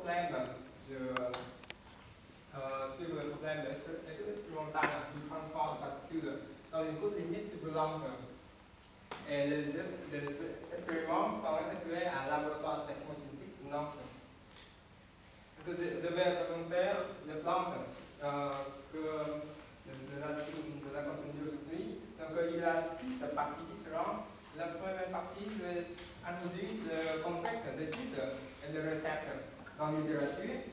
problème sur le problème expérimental du transport de particules dans une courte limite turbulente. Et les expériments sont effectués à un laboratoire technoscientifique de Nantes. Je devais présenter les plantes de la contenu aujourd'hui. Donc il y a 6 parties différentes. La première partie, je vais introduire le contexte d'études et de recherche dans la littérature.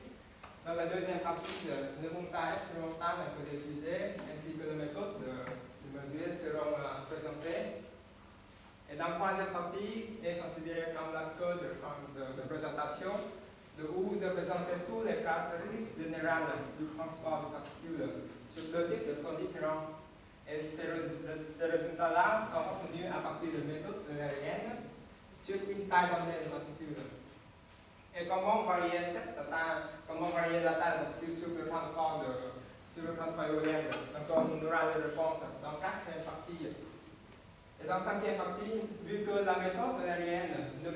Dans la deuxième partie, le montage expérimental que j'ai utilisé ainsi que les méthodes de mesure seront présentées. Et dans la troisième partie est considérée comme la code de présentation, où je présentais toutes les caractéristiques générales du transport de particules sur 2 types de sont différents. Et ces résultats-là sont obtenus à partir de méthodes aériennes sur une taille donnée de particules. Et comment varier cette taille, comment varier la taille de particules sur le transport éolien. Donc on aura les réponses dans la quatrième partie. Et dans la cinquième partie, vu que la méthode aérienne ne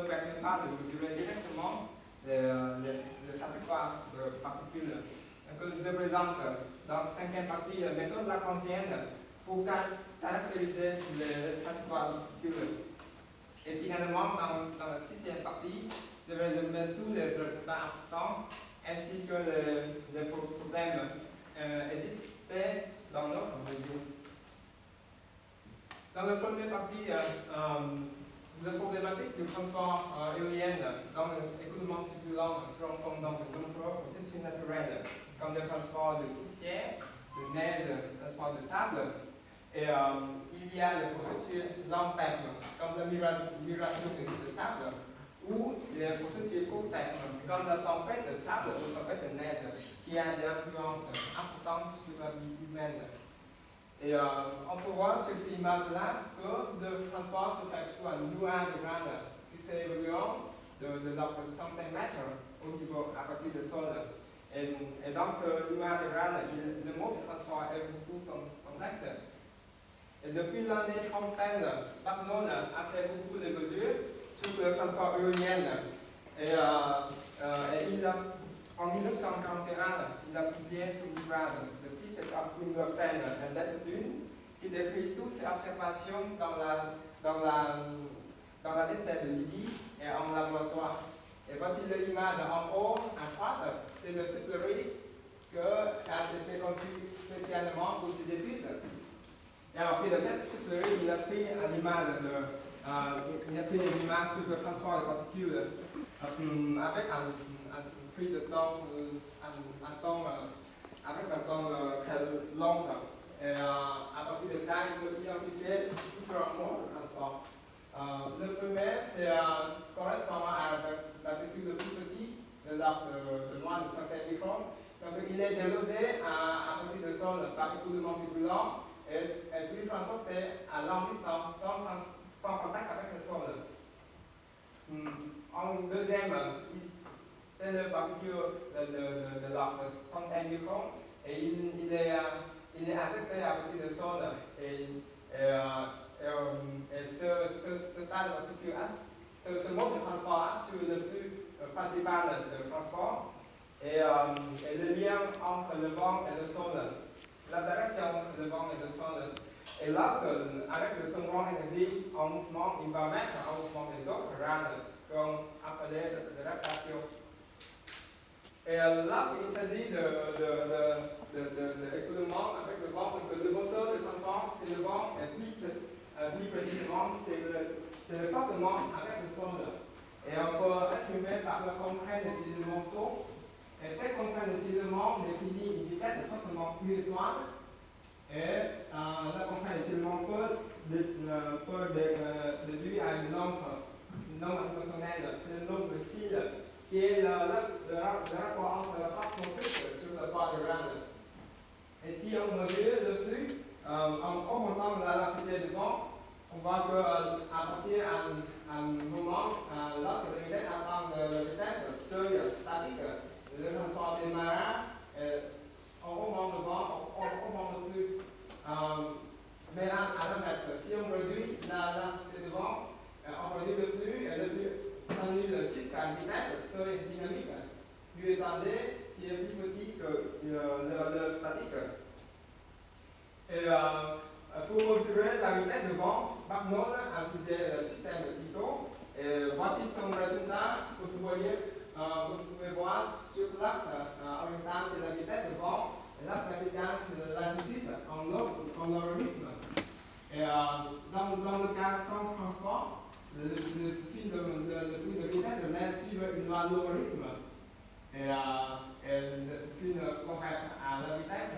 permet pas de mesurer directement le trajectoire de particules, donc je présente dans la cinquième partie la méthode lagrangienne pour caractériser les trajectoires de particules. Et finalement, dans la sixième partie, je vais résumer tous les résultats importants ainsi que les problèmes existaient dans notre mesure. Dans la première partie, la problématique du transport éolien dans l'écoulement turbulent se rencontre dans de nombreux processus naturels, comme le transport de poussière, de neige, le transport de sable. Et il y a le processus long terme, comme la migration de sable, ou les processus court terme, comme la tempête de sable ou la tempête de neige, qui a des influences importantes sur la vie humaine. Et on peut voir sur ces images-là que le transport se fait sur un nuage de graines qui s'évoluent de l'ordre de centimètres au niveau à partir du sol. Et dans ce nuage de graines, le mode de transport est beaucoup complexe. Et depuis l'année trentaine, Barnol a fait beaucoup de mesures sur le transport éolien. Et en 1941, il a publié ce ouvrage, le fils et Knudsen et Lessedune, qui décrit toutes ces observations dans la décès de Lily et en laboratoire. Et voici l'image en haut, à droite, c'est le sucrerie qui a été conçu spécialement pour ces études. Et à partir de cette sucrerie, il a pris une image sur le transport de particules avec un fil de temps, avec un temps très long. Et à partir de ça, il peut identifier différents modes de transport. Le premier, c'est correspondant à la particule plus petite, de l'ordre de moins de 50 microns. Donc il est délogé à partir de zone par écoulement turbulent et puis transporté à longue distance sans contact avec le sol. En deuxième, c'est le particule de l'ordre de 100 microns et il est injecté à partir du sol et ce tas de particules, ce mode de transport assure le flux principal de transport et le lien entre le vent et le sol, la direction entre le vent et le sol. Et lorsque, avec le changement d'énergie en mouvement, il va mettre en mouvement les autres graines qu'on appelait de réflexion. Et lorsqu'il s'agit d'écoulement avec le vent, le moteur de transport, c'est le vent, et plus précisément, c'est le frottement avec le sol. Et on peut exprimer par la contrainte de ciselement tôt. Et cette contrainte de ciselement définit une vitesse de frottement plus étoile. Et la contrainte de ciselement peut déduire à une nombre émotionnel, c'est le nombre de cils qui est le rapport entre la force motrice sur le poids de graine. Et si on mesure le flux en augmentant la densité du vent, on voit qu'à partir d'un moment, lorsque la vitesse atteint la vitesse seuil statique, le transport démarre, on augmente le vent, on augmente le flux. Mais à l'inverse, si on réduit la densité du vent, on réduit le flux et le flux s'annule jusqu'à une vitesse vitesse serait dynamique, U étant D qui est plus petit que le statique. Et pour mesurer la vitesse de vent, Barnold a utilisé le système de Pitot. Et voici son résultat que vous voyez. Vous pouvez voir sur l'axe oriental, c'est la vitesse de vent, et l'axe vertical, c'est l'altitude en logarithme. Et dans le cas sans transport, le fil de vitesse de l'air suit une loi logarithme. Et le fil converge à la vitesse,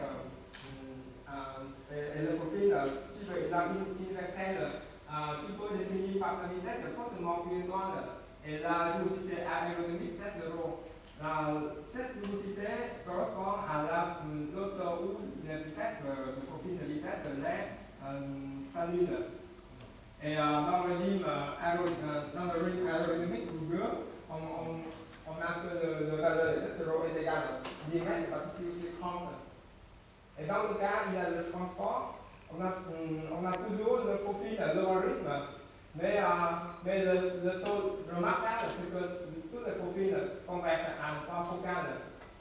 et le profil suit la ligne universelle qui peut définir par la vitesse de fortement plus étoile. Et la vélocité aérodynamique, c'est 0. Cette vélocité correspond à l'autre où la vitesse, le profil de vitesse de l'air s'annule. Et dans le régime aérodynamique rugueux, on a que le valeur de C0 est égal à 10 mètres de particules sur 30. Et dans le cas où il y a le transport, on a toujours le profil logarithme. Mais le seul remarquable, c'est que tous les profils convergent à un point focal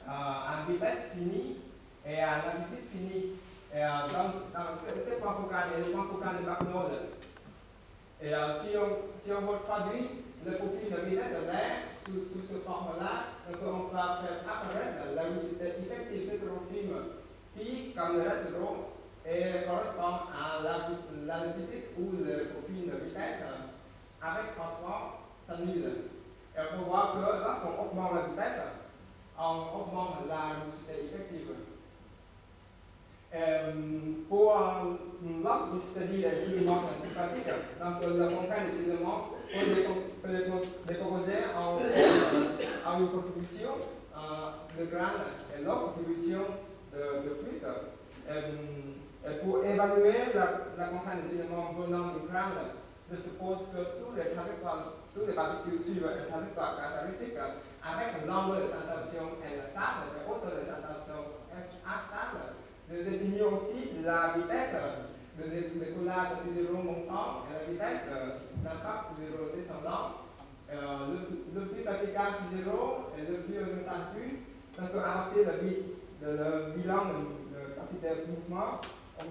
à vitesse finie et à l'altitude finie. Et dans ce point focal est le point focal de Barnold. Et si on reproduit le profil de vitesse de l'air sous ce forme-là, on va faire apparaître la vélocité effective de ce film qui, comme le reste 0, et correspond à l'altitude où le profil de vitesse avec transport s'annule. Et on peut voir que lorsqu'on augmente la vitesse, on augmente la vélocité effective. Lorsqu'il s'agit d'éléments classiques, donc la contrainte des éléments peut être décomposée en une contribution de grain et l'autre contribution de fluide. Et pour évaluer la contrainte des éléments venant du crâne, je suppose que toutes les particules suivent une trajectoire caractéristique avec l'angle de sensation L stable et hauteur de sensation H stable. Je définis aussi la vitesse de décollage du 0 montant et la vitesse d'impact du 0 descendant. Le flux vertical du 0 et le flux horizontal du. Donc à partir de bilan de quantité de mouvement, on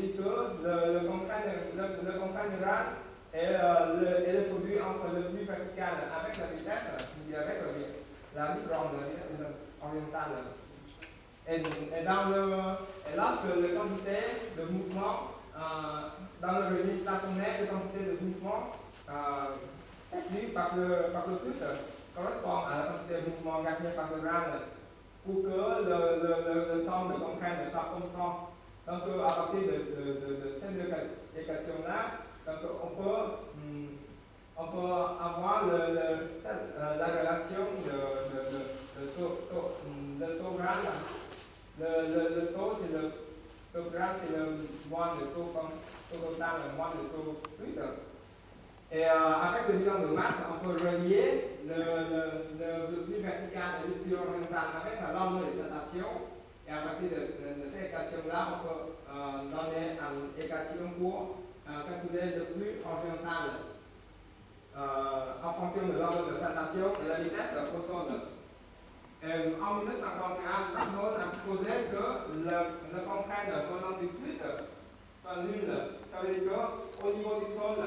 dit que le contrainte neural est le produit entre le flux vertical avec la vitesse, avec la différence de la vitesse orientale. Et lorsque la quantité de mouvement dans le régime stationnaire, la quantité de mouvement effectuée par le flux correspond à la quantité de mouvement gagnée par le crâne pour que le somme de contrainte soit constant. Donc à partir de ces deux équations-là, on peut avoir la relation de taux grade. Le taux, c'est le taux grade, c'est le moins de taux total, le moins de taux fluide. Et avec le bilan de masse, on peut relier le flux vertical et le flux horizontal avec l'angle d'excitation. Et à partir de cette équation-là, on peut donner une équation pour calculer le flux horizontal en fonction de l'angle d'excitation et la vitesse au sol. En 1951, Barnold a supposé que le contrainte venant du fluide soit nulle. Ça veut dire qu'au niveau du sol,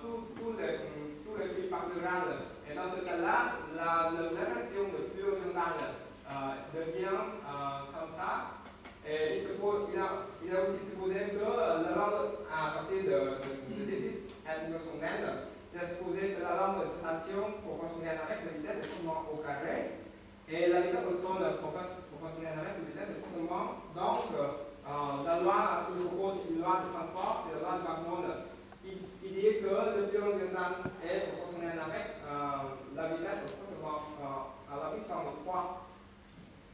tous les flux partiront. Et dans ce cas-là, l'inversion de flux horizontal devient comme ça. Et il a aussi supposé que à partir de études émotionnelles, il a supposé que la lampe de station proportionnelle avec la vitesse de tournement au carré et la vitesse au sol proportionnelle avec la vitesse de tournement. Donc, la loi, il propose une loi de transport, c'est la loi de Barnold. Il dit que le flux horizontal est proportionnel avec la vitesse de tournement à la puissance de 3.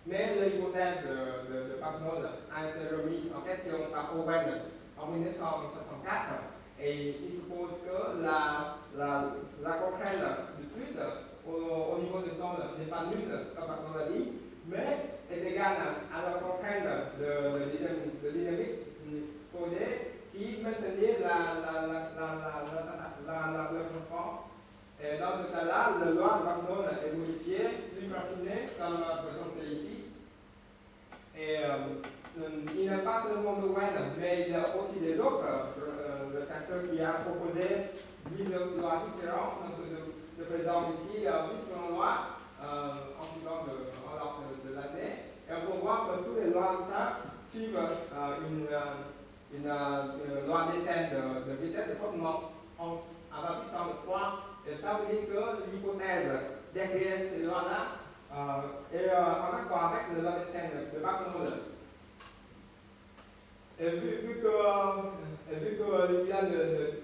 Mais l'hypothèse de Barnold a été remise en question par Owen en 1964 et il suppose que la contrainte du fluide au niveau du sol n'est pas nulle, comme Barnold a dit, mais est égale à la contrainte de dynamique codée qui maintenait le transport. Et dans ce cas-là, la loi de différents. Donc, je présente ici 8 furents noirs en suivant l'ordre de l'année. Et on peut voir que tous les lois ça suivent une loi d'échelle de vitesse de frottement à la puissance 3. Et ça veut dire que l'hypothèse derrière ces lois-là est en accord avec la loi d'échelle de Barnold. Et vu qu'il y a de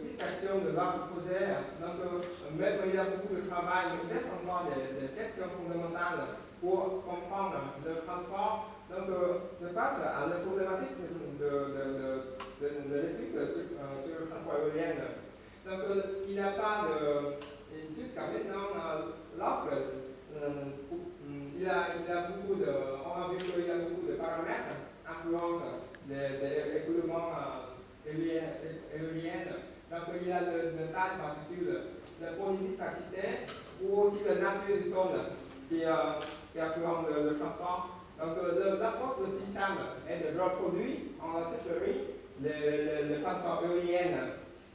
dispersion de l'arbre projet, donc même il y a beaucoup de travail, il reste encore des questions fondamentales pour comprendre le transport. Donc je passe à la problématique de l'étude sur le transport éolien. Donc il n'y a pas de... Jusqu'à maintenant, lorsque on a vu qu'il y a beaucoup de paramètres influencent des écoulements éoliennes. Donc il y a le taille de particules, la polydisparité ou aussi la nature du sol qui influence le transport. Donc l'approche le plus simple est de reproduire en sucrerie le transport éolien.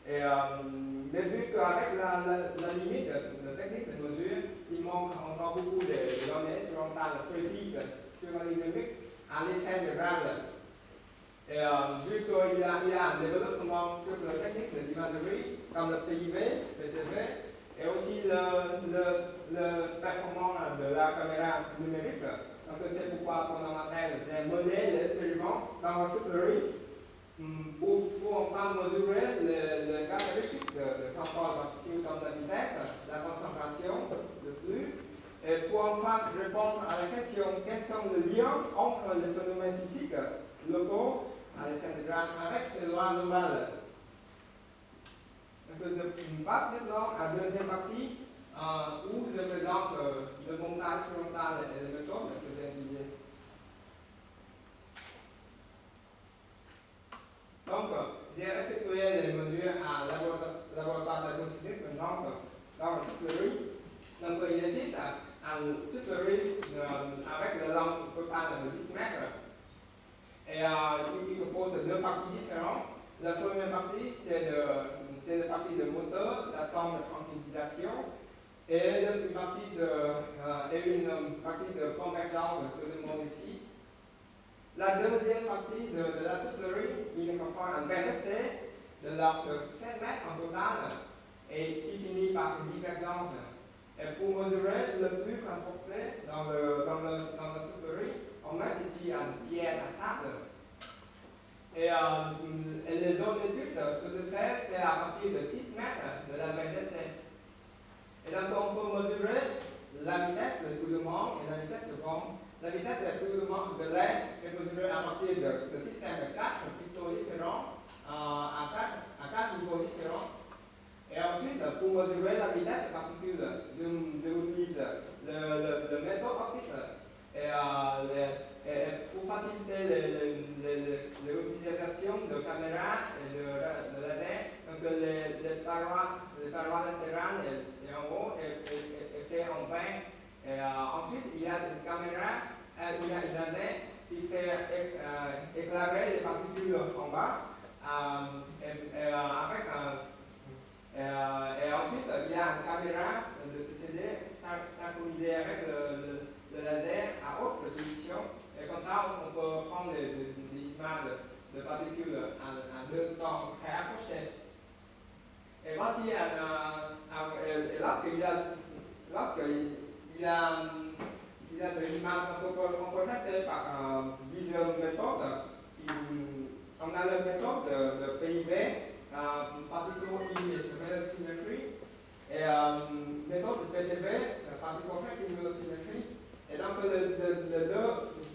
Mais vu qu'avec la limite de technique de mesure, il manque encore beaucoup de données expérimentales précises sur la dynamique à l'échelle de grade. Et vu qu'il y a un développement sur la technique de l'imagerie, comme le PIV, PTV, et aussi le performance de la caméra numérique. Donc c'est pourquoi fondamental, j'ai mené l'expériment dans la sucrerie pour enfin mesurer les caractéristiques de transport de particules comme la vitesse, la concentration, le flux, et pour enfin répondre à la question quels sont les liens entre les phénomènes physiques locaux à l'échelle de grade avec ces lois normales. Donc je passe maintenant à la deuxième partie où je présente le montage frontal et les méthodes que j'ai utilisées. Donc, j'ai effectué les mesures à laboratoire d'agrochimique de Nantes dans la sucrerie. Donc, il existe une sucrerie avec la langue totale de 10 mètres. Et il compose de deux parties différentes. La première partie, c'est la partie de moteur, la somme de tranquillisation, et une partie de convergence que je montre ici. La deuxième partie de la sucrerie, il comprend un VNC de l'ordre de 7 mètres en total et qui finit par une divergence. Et pour mesurer le flux transporté dans la sucrerie, on met ici une pierre à sable. Et les zones d'études que je fais, c'est à partir de 6 mètres de la VNC. Et donc on peut mesurer la vitesse de coulement et la vitesse de vent. La vitesse de coulement de l'air est mesurée à partir de systèmes de 4 plutôt différents, à 4 niveaux différents. Et ensuite, pour mesurer la vitesse des particules, j'utilise le méthode optique. Et pour faciliter l'utilisation de caméras et de laser, donc les parois latérales et en haut est fait en pain. Et ensuite, il y a une caméra, il y a une laser qui fait éclairer les particules en bas. Et ensuite, il y a une caméra de CCD synchronisée avec le laser à haute résolution. Et comme ça, on peut prendre des images de particules à deux temps très approchés. Et voici lorsqu'il y a des images qu'on peut traiter par plusieurs méthodes. On a la méthode de PIV, Particle Image Velocimetry, et méthode de PTV, Particle Tracking Velocimetry. Et donc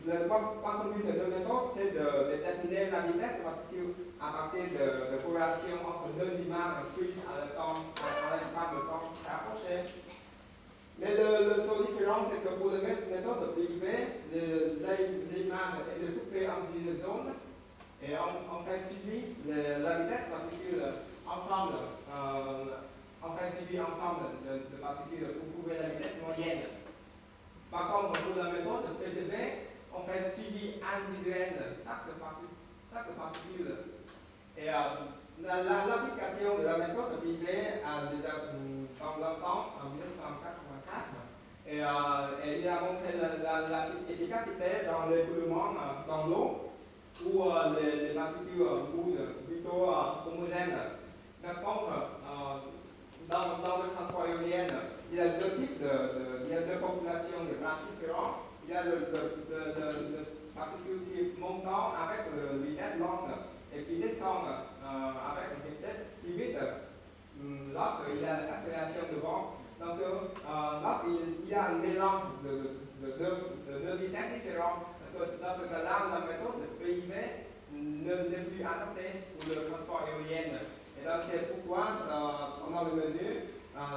le point de vue des deux méthodes, c'est de déterminer la vitesse des particules à partir de corrélation entre deux images prises à l'instant de temps rapproché. Mais le seul différence, c'est que pour la méthode de PIV, l'image est découpée en plusieurs zones et on fait suivi la vitesse des particules ensemble. On fait suivi ensemble de particules pour trouver la vitesse moyenne. Par contre, pour la méthode de PTV, on fait suivi individuel de chaque particule. Et l'application de la méthode de PIV a déjà Et il a montré l'efficacité dans l'écoulement dans l'eau où les particules bougent plutôt homogènes. Par contre, dans le transport éolien, il y a deux types il y a deux populations de particules différentes. Il y a le particules qui montent avec une vitesse lente et qui descendent avec une vitesse plus vite lorsqu'il y a l'accélération de vent. Donc, lorsqu'il y a un mélange de deux vitesses différentes, dans ce cas-là, la méthode de PIV n'est plus adaptée pour le transport éolien. Et donc, c'est pourquoi, pendant la mesure,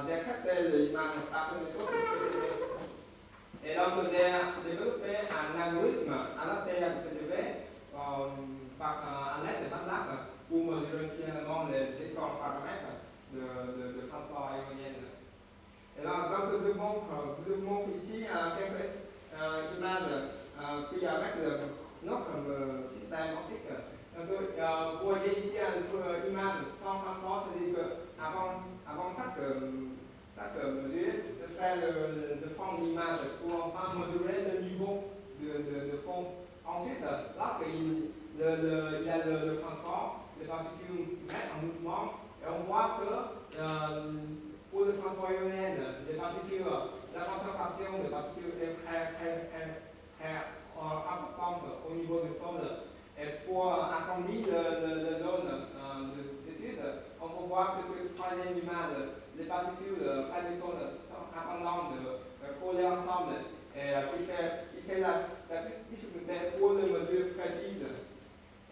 j'ai traité l'image par la méthode de PIV. Et donc, j'ai développé un algorithme adapté à PTV à l'aide de MATLAB pour mesurer finalement les différents paramètres de transport éolien. Et là, donc, je vous montre ici quelques images prises avec notre système optique. Donc, vous voyez ici une image sans transport, c'est-à-dire qu'avant chaque mesure, de faire le fond de l'image pour enfin mesurer le niveau de fond. Ensuite, lorsqu'il y a le transport, les particules mettent en mouvement et on voit que pour le transport éolien, les particules, la concentration des particules est très importante au niveau du sol. Et pour agrandir la zone d'étude, on peut voir que sur la troisième image, les particules près du sol sont attendant de coller ensemble et qui fait la difficulté pour les mesures précises.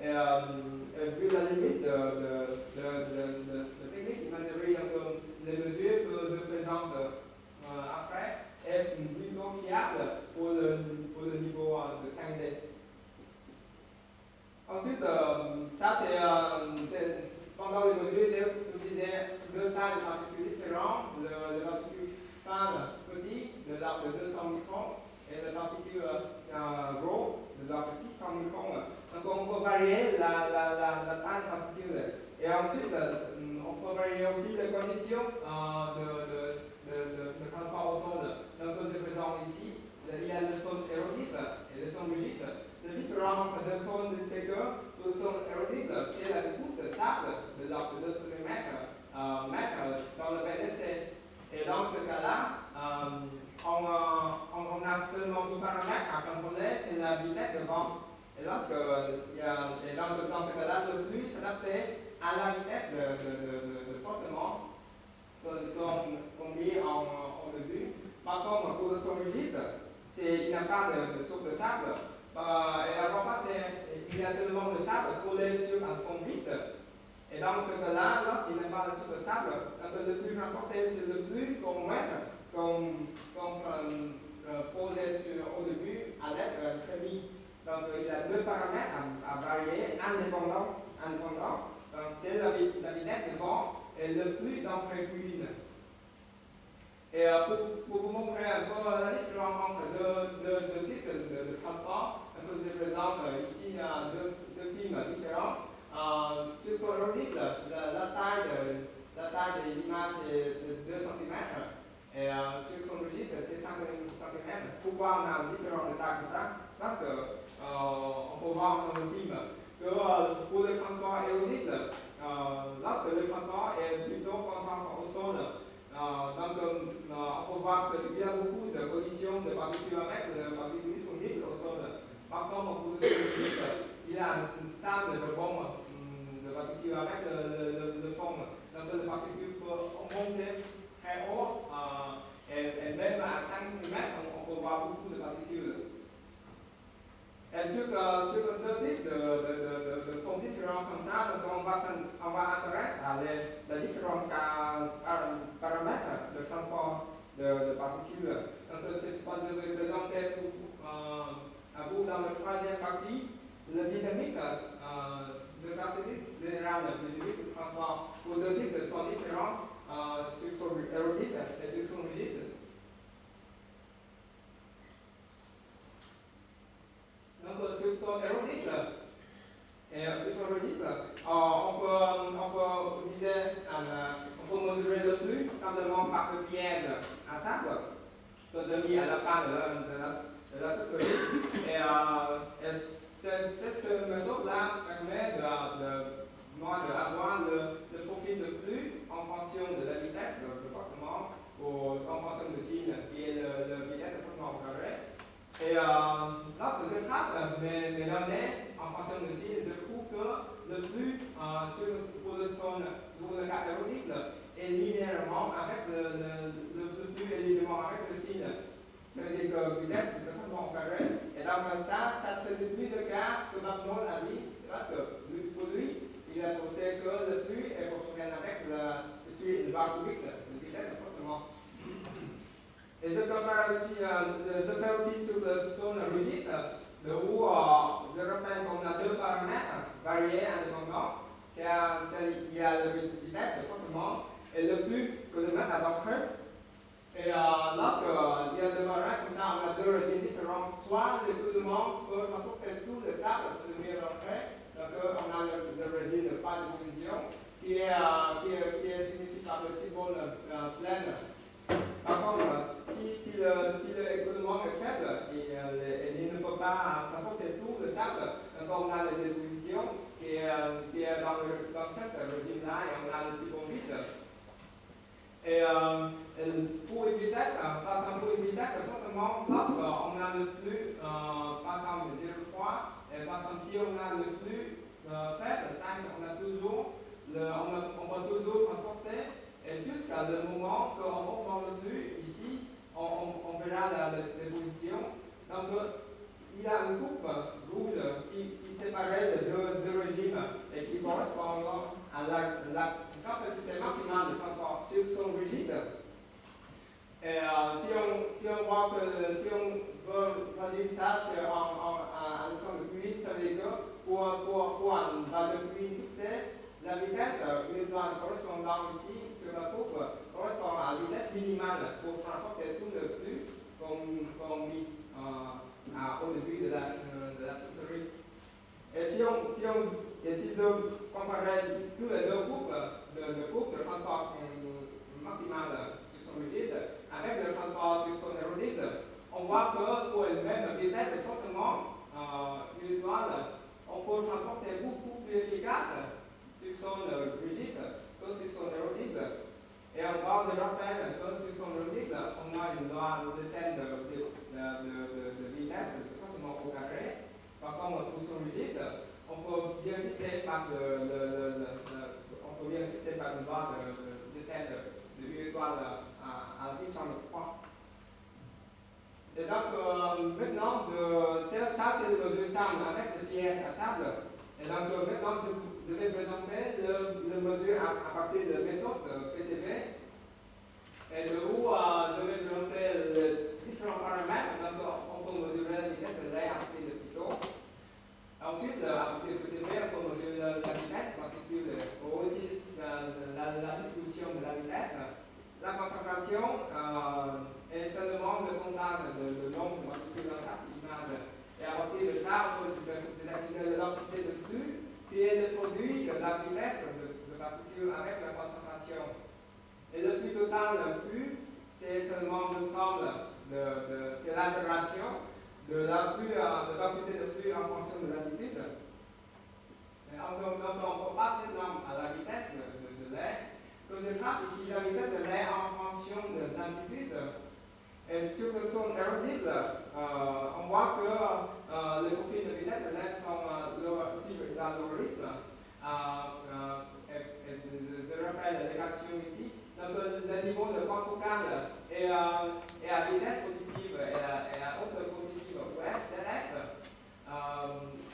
Et vu la limite de technique d'imagerie, les mesures que je présente après est plutôt fiable pour le niveau de 5D. Ensuite, ça c'est pendant les mesures, j'ai utilisé deux tailles de particules différentes, les particules fines petites de l'ordre de 200 microns et les particules gros de l'ordre de 600 microns. Donc on peut varier la taille particulière. Et ensuite, on peut varier aussi les conditions de transport au sol. Donc je présente ici, il y a le sol érodique et le sol rigide. Le différent de zone de sécurité sur le sol érodique, c'est la goutte de sable de l'ordre de 2 cm dans le PDC. Et dans ce cas-là, on a seulement un paramètre à contrôler, c'est la vitesse de vent. Et dans ce cas-là, le flux s'adapte à la vitesse de frottement qu'on dit au début. Par contre, pour le sol rigide, il n'y a pas de soupe de sable. Et la voie il y a seulement le sable collé sur un fond lisse. Et dans ce cas-là, lorsqu'il n'y a pas de soupe de sable, le flux transporté, c'est le flux qu'on posé au début à l'aide d'un trémie. Donc il y a deux paramètres à varier indépendants. Donc c'est la vitesse de vent et le flux d'entrée fluide. Et pour vous montrer un peu la différence entre deux types de transport, je vous présente ici deux films différents. Sur son orbite, la taille de l'image c'est 2 cm et sur son orbite c'est 5 cm. Pourquoi on a différentes tailles que ça? Parce qu'on peut voir dans le film que pour le transport éolique, lorsque le transport est plutôt concentré au sol, donc on peut voir qu'il y a beaucoup de collisions de particules avec de particules disponibles au sol. Par contre, pour le solide, il y a un sable de bombe de particules avec le fond. Donc les particules peuvent monter très haut et même à 5 cm, on peut voir beaucoup de particules. Et sur deux types de fonds différents comme ça, donc on va s'intéresser à les différents paramètres de transport de particules. Donc c'est ce que je vais présenter à vous dans la troisième partie, la dynamique de caractéristiques générales de transport pour deux types de sons différents sur son érodique et sur son rigide. Donc sur son érodique et sur son rigide, on peut utiliser on peut mesurer le flux simplement par le piège à sable. Que nos amis à la fin de la soufflerie. Et cette méthode-là permet d'avoir le profil de flux en fonction de la vitesse de frottement ou en fonction de signe qui est le vitesse de frottement au carré. Et lorsque je trace mes données en fonction de signe, je trouve que le flux pour le son pour le cas érodique est linéairement avec le flux est linéairement avec le signe. Ça veut dire que vitesse de frottement au carré. Et donc ça c'est le plus le cas que Magnol a dit, parce que pour lui, il a posé que le flux est proportionnel avec le barre cubique de vitesse de frottement. Et je fais aussi sur le son rigide, où je rappelle qu'on a deux paramètres variés indépendants. Il y a la vitesse de frottement et le flux que je mets à l'entrée. Et lorsqu'il y a deux paramètres comme ça, on a deux régimes différents. Soit le coulement peut transporter tout le sable que je mets à l'entrée, donc on a le régime de pas de position qui est signifié par le symbole plein. Par contre, si le coulement est faible et il ne peut pas transporter tout le sable, donc on a la déposition qui est dans cette régime-là et on a le symbole vide. Et pour une vitesse, par exemple, pour une vitesse de frottement, lorsqu'on a le flux, par exemple, 0,3, et par exemple, si on a le flux faible, 5, on peut toujours transporter, et jusqu'à le moment qu'on augmente le flux, ici, on verra la déposition. Donc, il y a une coupe rouge qui sépare les deux régimes et qui correspond à la capacité maximale de transport sur son rigide. Et si on voit que si on veut traduire ça en leçon de cuivre, ça veut dire que pour une valeur de cuivre fixée, la vitesse unitaire correspondant ici sur la coupe correspond à la vitesse minimale pour transporter tout le flux qu'on mit au début de la soufflerie. Et si je comparais tous les deux coupes de transport maximal sur son rigide avec le transport sur son érodique, on voit que pour une même vitesse de frottement unitaire, on peut transporter beaucoup plus efficace sur son rigide que sur son érodique. Et encore, je rappelle que sur son érodique, on a une loi de chaîne de vitesse de frottement au carré. Par contre, pour son rigide, on peut bien fixer par une loi de chaîne de U étoile à la puissance de 3. Et donc, maintenant, ça c'est le mesure sable avec le piège à sable. Et donc, maintenant, je vais présenter le mesure à partir de la méthode PTV. Et de où je vais présenter les différents paramètres. Donc, on peut mesurer la vitesse de l'air à partir de Python. Ensuite, à partir de PTV, on peut mesurer la vitesse particule, aussi la distribution de la vitesse. La concentration est seulement le comptage de nombre de particules dans chaque image. Et à partir de ça, on peut déterminer la densité de flux, qui est le produit de la vitesse de particules avec la concentration. Et le flux total d'un flux, c'est seulement le somme, c'est l'intégration de la densité de flux en fonction de l'altitude. On peut passer à la vitesse de l'air. Que je trace ici la vitesse de l'air en fonction de l'altitude. Et sur le son érodique, on voit que les profils de vitesse de l'air sont suivent la logarithme. Je rappelle l'équation ici. Donc le niveau de point focal est à vitesse positive et à hauteur positive pour f, c'est f.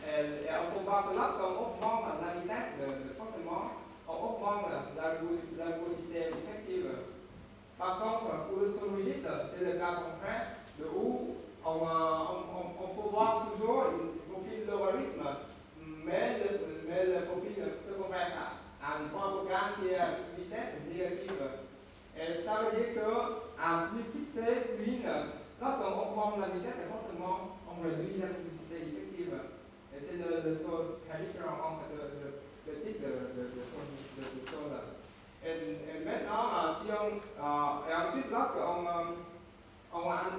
Et on peut voir que lorsqu'on augmente la vitesse de frottement, on augmente la rugosité effective. Par contre, pour le son rigide, c'est le cas contraire, de où on peut voir toujours un profil logarithme, mais le profil se converge à un point focal qui est à vitesse négative. Et ça veut dire qu'un flux fixé, lorsqu'on augmente la vitesse de frottement, on réduit la rugosité effective. Et c'est le son très différent entre le type de son là. Et maintenant, et ensuite, lorsqu'on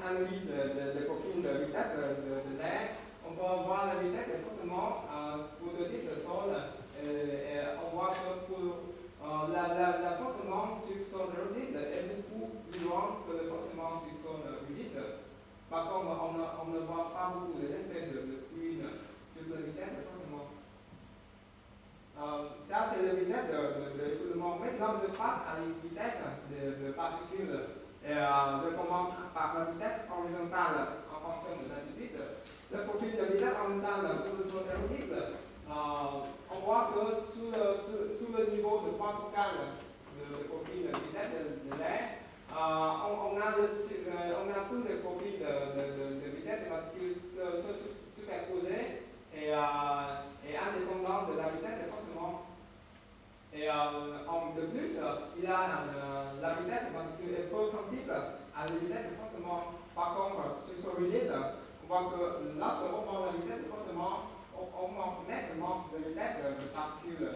analyse des profils de vitesse de l'air, on peut voir la vitesse des frottements pour le type de sol. Et on voit que pour la frottement sur sol rigide est beaucoup plus loin que le frottement sur sol rigide. Par contre, on ne voit pas beaucoup de l'effet de pluie sur la vitesse de frottement. Ça, c'est la vitesse de l'écoulement. Maintenant, je passe à la vitesse de particules. Et je commence par la vitesse horizontale en fonction de l'altitude. Le profil de vitesse horizontale pour le sol aérodique, on voit que sous le niveau de poids focal de profil de vitesse de l'air, on a tous les profils de vitesse des particules superposés et indépendants de la vitesse de frottement. Et de plus, il a la vitesse de particule est peu sensible à la vitesse de frottement. Par contre, sur ce rigide, on voit que lorsqu'on augmente la vitesse de frottement, on augmente nettement la vitesse de particule.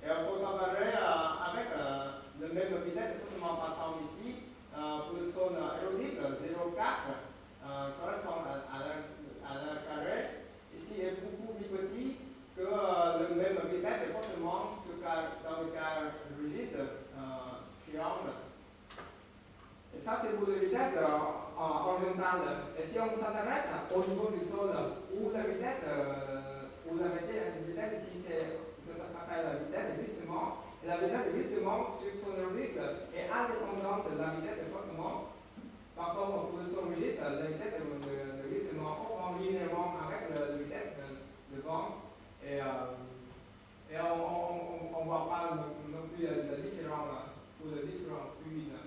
Et on peut comparer avec la même vitesse de frottement passant ici, pour le sol aérodique, 0,4 correspond à l'un carré. Ici est beaucoup plus petit que le même vitesse de frottement dans le cas rigide, triangle. Et ça, c'est pour la vitesse horizontale. Et si on s'intéresse au niveau du sol, où la vitesse ici, ça s'appelle la vitesse de glissement. Et la vitesse de glissement sur son aérodique est indépendante de la vitesse de frottement. Par contre, pour le sol rigide, la vitesse de glissement augmente linéairement avec la vitesse de vent. Et on ne voit pas non plus la différence pour les différents fluides.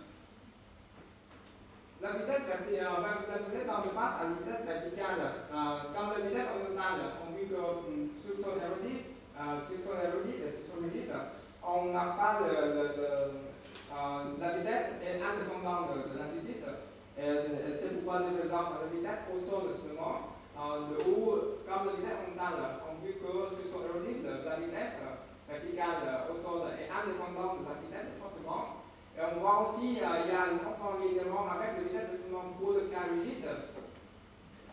La vitesse verticale, on passe à la vitesse verticale. Comme la vitesse horizontale, on dit que sur son aérodique et sur son rigide, on n'a pas la vitesse est indépendante de l'altitude. C'est pourquoi je présente la vitesse au sol seulement. Comme la vitesse horizontale, on dit que sur son aérodique, la vitesse verticale au sol est indépendante de la vitesse de frottement. Et on voit aussi qu'il y a un alignement avec la vitesse de frottement pour le cas rigide.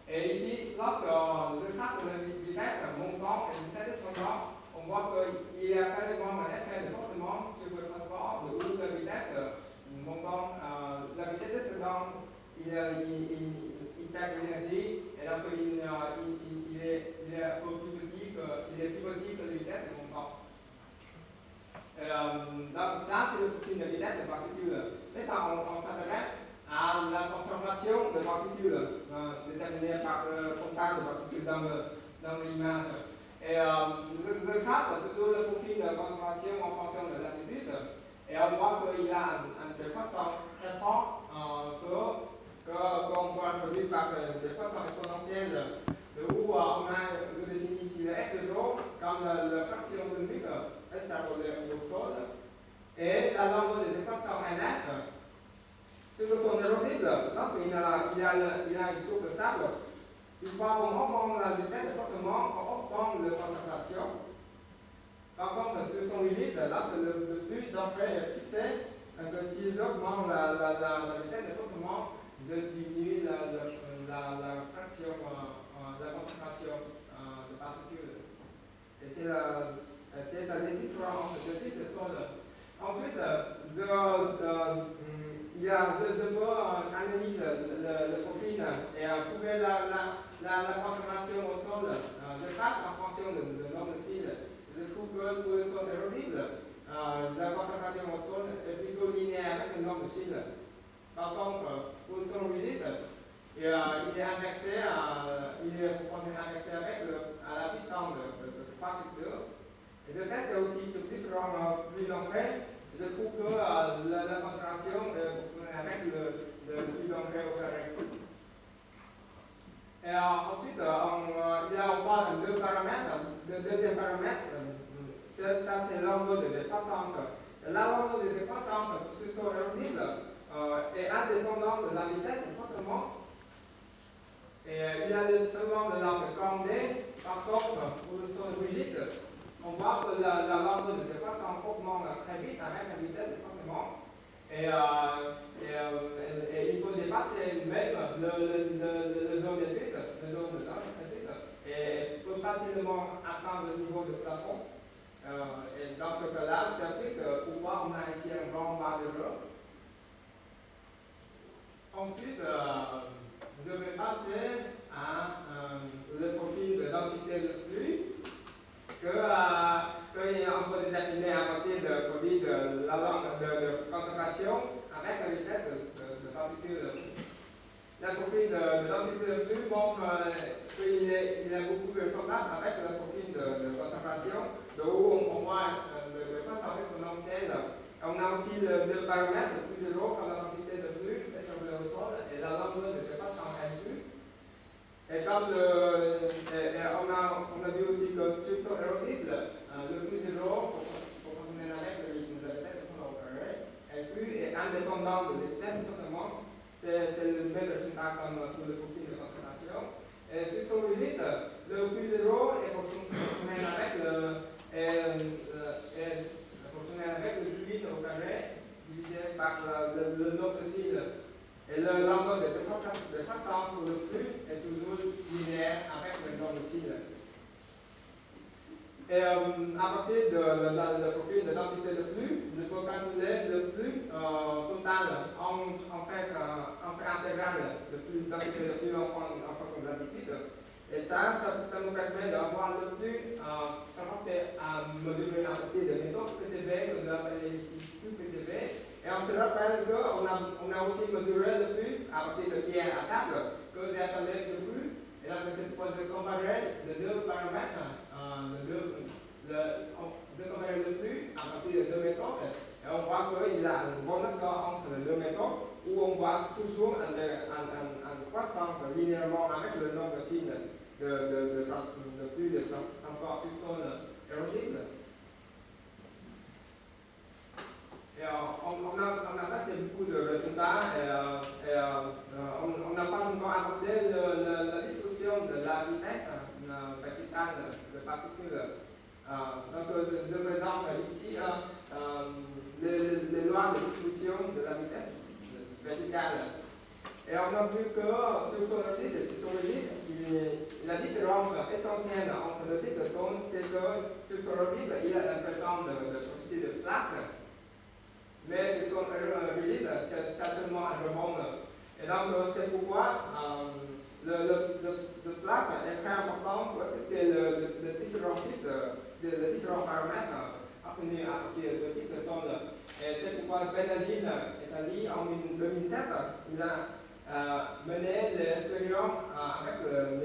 Et ici, lorsque je trace la vitesse montant et la vitesse descendante, on voit qu'il y a carrément un effet de frottement sur le transport de où la vitesse montant, la vitesse descendante, il perd l'énergie et donc il est plus petit que la vitesse de montant. Donc ça, c'est le profil de vitesse des particules. Maintenant, on s'intéresse à la conservation de particules déterminée par le contact de particules dans l'image. Et je trace toujours le profil de conservation en fonction de l'altitude. Et on voit qu'il y a une décroissance très forte qu'on peut introduire par des décroissance exponentielle, où on a défini ici le S0 comme la fraction dynamique extrapolée au sol, et la longueur de décroissance NF. Sur le sol aérodique, lorsqu'il y a une source de sable, une fois qu'on augmente la vitesse de frottement, on augmente la concentration. Par contre, sur son rigide, lorsque le flux d'entrée est fixé, si j'augmente la vitesse de frottement, je diminue la fraction, la concentration de particules. Et c'est ça les différents types de sol. Ensuite, je peux analyser le profil et prouver la conservation au sol. Je passe en fonction de nombre de cils. Je trouve que pour le sol aérodique, la conservation au sol est plutôt linéaire avec le nombre de cils. Par contre, pour le sol rigide, il est indexé, il est proportionnel indexé avec à la puissance de particules. Et le test est aussi sur différents flux d'entrée. Je trouve que la concentration est avec le flux d'entrée au carré. Et ensuite, on parle de deux paramètres. Le deuxième paramètre, ça c'est l'angle de décroissance. La longueur de décroissance sur ce sol aérodique est indépendante de la vitesse de frottement. Et il y a seulement de l'angle condé. Par contre, pour le sol rigide, on voit que la longueur de décroissance augmente très vite avec la vitesse de frottement. Et il peut dépasser même le zone d'étude, le zone de d'étude, et peut facilement atteindre le niveau de plafond. Et dans ce cas-là, le circuit, pourquoi on a ici un grand barre de rho. Ensuite, je vais passer à le profil de densité de flux qu'on peut déterminer à partir de produit de la langue de concentration avec la vitesse de particules. Le profil de densité de flux montre qu'il est beaucoup plus semblable avec le profil de concentration, de où on voit le concentrer son ancienne. On a aussi le paramètre le plus zéro comme la densité de flux est sur le sol et la longueur ne dépasse en flux. Et comme on a vu aussi que sur son érodible, le plus zéro pour continuer avec la vitesse de fond au carré, et plus est indépendant de la vitesse de flottement. C'est le même résultat comme pour le profil de concentration. Et sur son limite, le plus zéro est proportionnel avec le fluide au carré divisé par le nombre de cils. Et le longueur de façon pour le flux est toujours linéaire avec le nombre de cils. Et à partir de profil de densité de flux, je peux calculer le flux total en fait intégral de densité de flux en fonction de l'altitude. Et ça nous permet d'avoir le flux s'apporter à mesurer à partir de méthodes PTV, que nous appelons ici flux PTV. Et on se rappelle qu'on a aussi mesuré le flux à partir de pierre à sable, que j'ai appelé le flux. Et là, c'est pour comparer les deux paramètres. De comparer le flux à partir de deux méthodes, et on voit qu'il y a un bon accord entre les deux méthodes, où on voit toujours une croissance linéairement avec le nombre de signes de flux de transport sur sol érodible. Et on a passé beaucoup de résultats et on n'a pas encore abordé la distribution de la vitesse verticale de particules. Donc, je présente ici les lois de distribution de la vitesse verticale. Et on a vu que sur son orbite et sur son orbite, la différence essentielle entre le type de zone, c'est que sur son orbite, il y a la présence de processus de place. Mais sur son orbite, c'est seulement un rebond. Et donc, c'est pourquoi le place est très important pour affecter le différents types de différents paramètres obtenus à partir de type de sonde. Et c'est pourquoi Benazine, Italie, en 2007, il a mené l'expériment avec le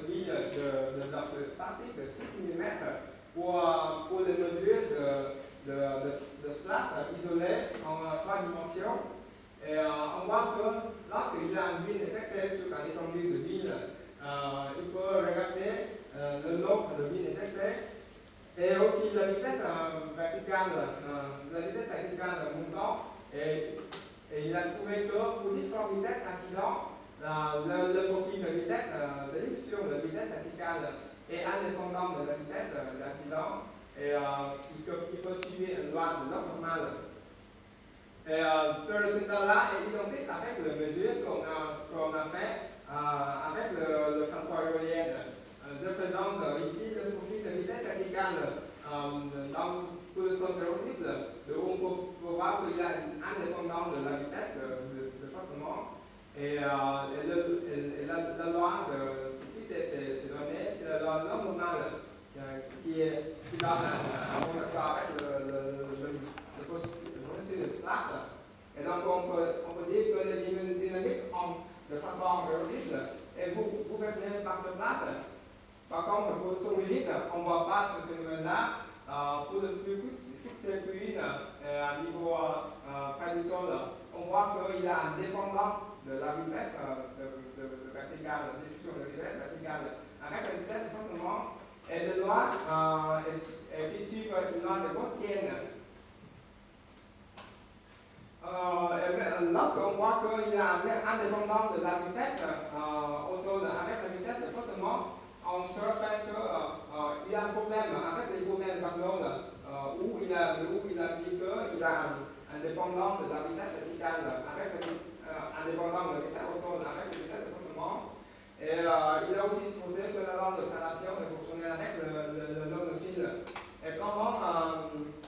billes de plastique de 6 mm pour les mesures de flash isolées en 3 dimensions. Et on voit que lorsqu'il y a une bille éjectée sur un étendue de billes, il peut regarder le nombre de billes éjectées et aussi la vitesse verticale montant. Et il a trouvé que pour différentes vitesses incidentes, le profil de vitesse de diffusion de vitesse verticale est indépendant de la vitesse d'incident. Et il peut suivre une loi de l'ordre normal. Et ce résultat-là est identique avec les mesures qu'on a fait avec le transport éolien. Je présente ici le profil de vitesse verticale pour le sol érodible, où on peut voir qu'il y a une indépendance de la vitesse de flottement. Et la loi de toutes ces données, c'est la loi normale qui donne un bon accord avec le processus de place. Et donc on peut dire que les dynamiques de transport érodible est beaucoup faite par ce place. Par contre, pour le son rigide, on ne voit pas ce phénomène-là. Pour le flux fixé fluide à niveau près du sol, on voit qu'il y a un dépendant de la vitesse verticale, de diffusion de vitesse verticale avec la vitesse de flottement. Et la loi est issue d'une loi de Gaussienne. Lorsqu'on voit qu'il y a un indépendant de la vitesse au sol avec la vitesse de flottement, on se rappelle qu'il y a un problème avec l'hypothèse Barlow où il a dit qu'il y a un dépendant de la vitesse verticale avec indépendant de la vitesse au sol avec la vitesse de frottement. Et il a aussi supposé que la lampe de salation est fonctionnelle avec le nombre oscille. Et comment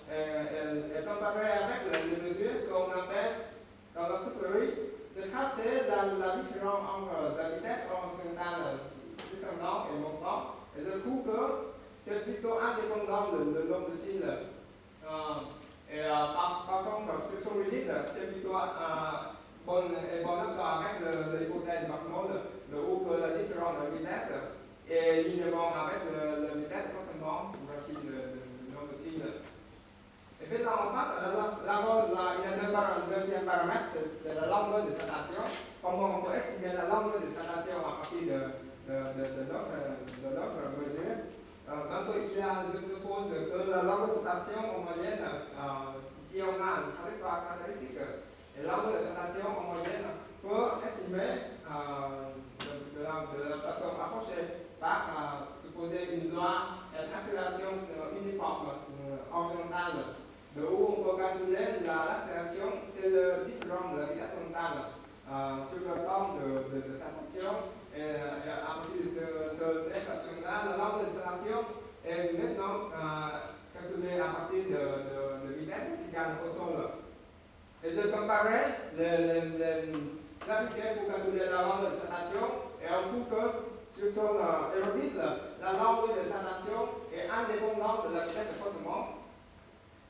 est comparé avec les mesures qu'on a faites dans la supérieure de tracer la différence entre la vitesse horizontale descendante et montante. Et je trouve que c'est plutôt indépendant le nombre de cils. Par contre, ce sont rigides, c'est plutôt bon accord avec l'hypothèse Barnold, où la différence de vitesse est linéairement avec la vitesse de frottement, voici le nombre de cils. Et maintenant, on passe à le deuxième paramètre, c'est la longueur de station. Comment on peut estimer la longueur de station à partir de notre mesure. Donc, je suppose que la longueur de station en moyenne, si on a une trajectoire caractéristique, la longueur de station en moyenne peut estimer de la façon approchée par supposer une loi, une accélération uniforme horizontale. De où on peut calculer l'accélération, c'est le différent de la vitesse horizontale sur le temps de station. Et à partir de cette équation-là, la longueur de station est maintenant calculée à partir de vitesse verticale au sol. Et je comparais la vitesse pour calculer la longueur de station et on trouve que sur sol érodible, la longueur de station est indépendante de la vitesse de frottement.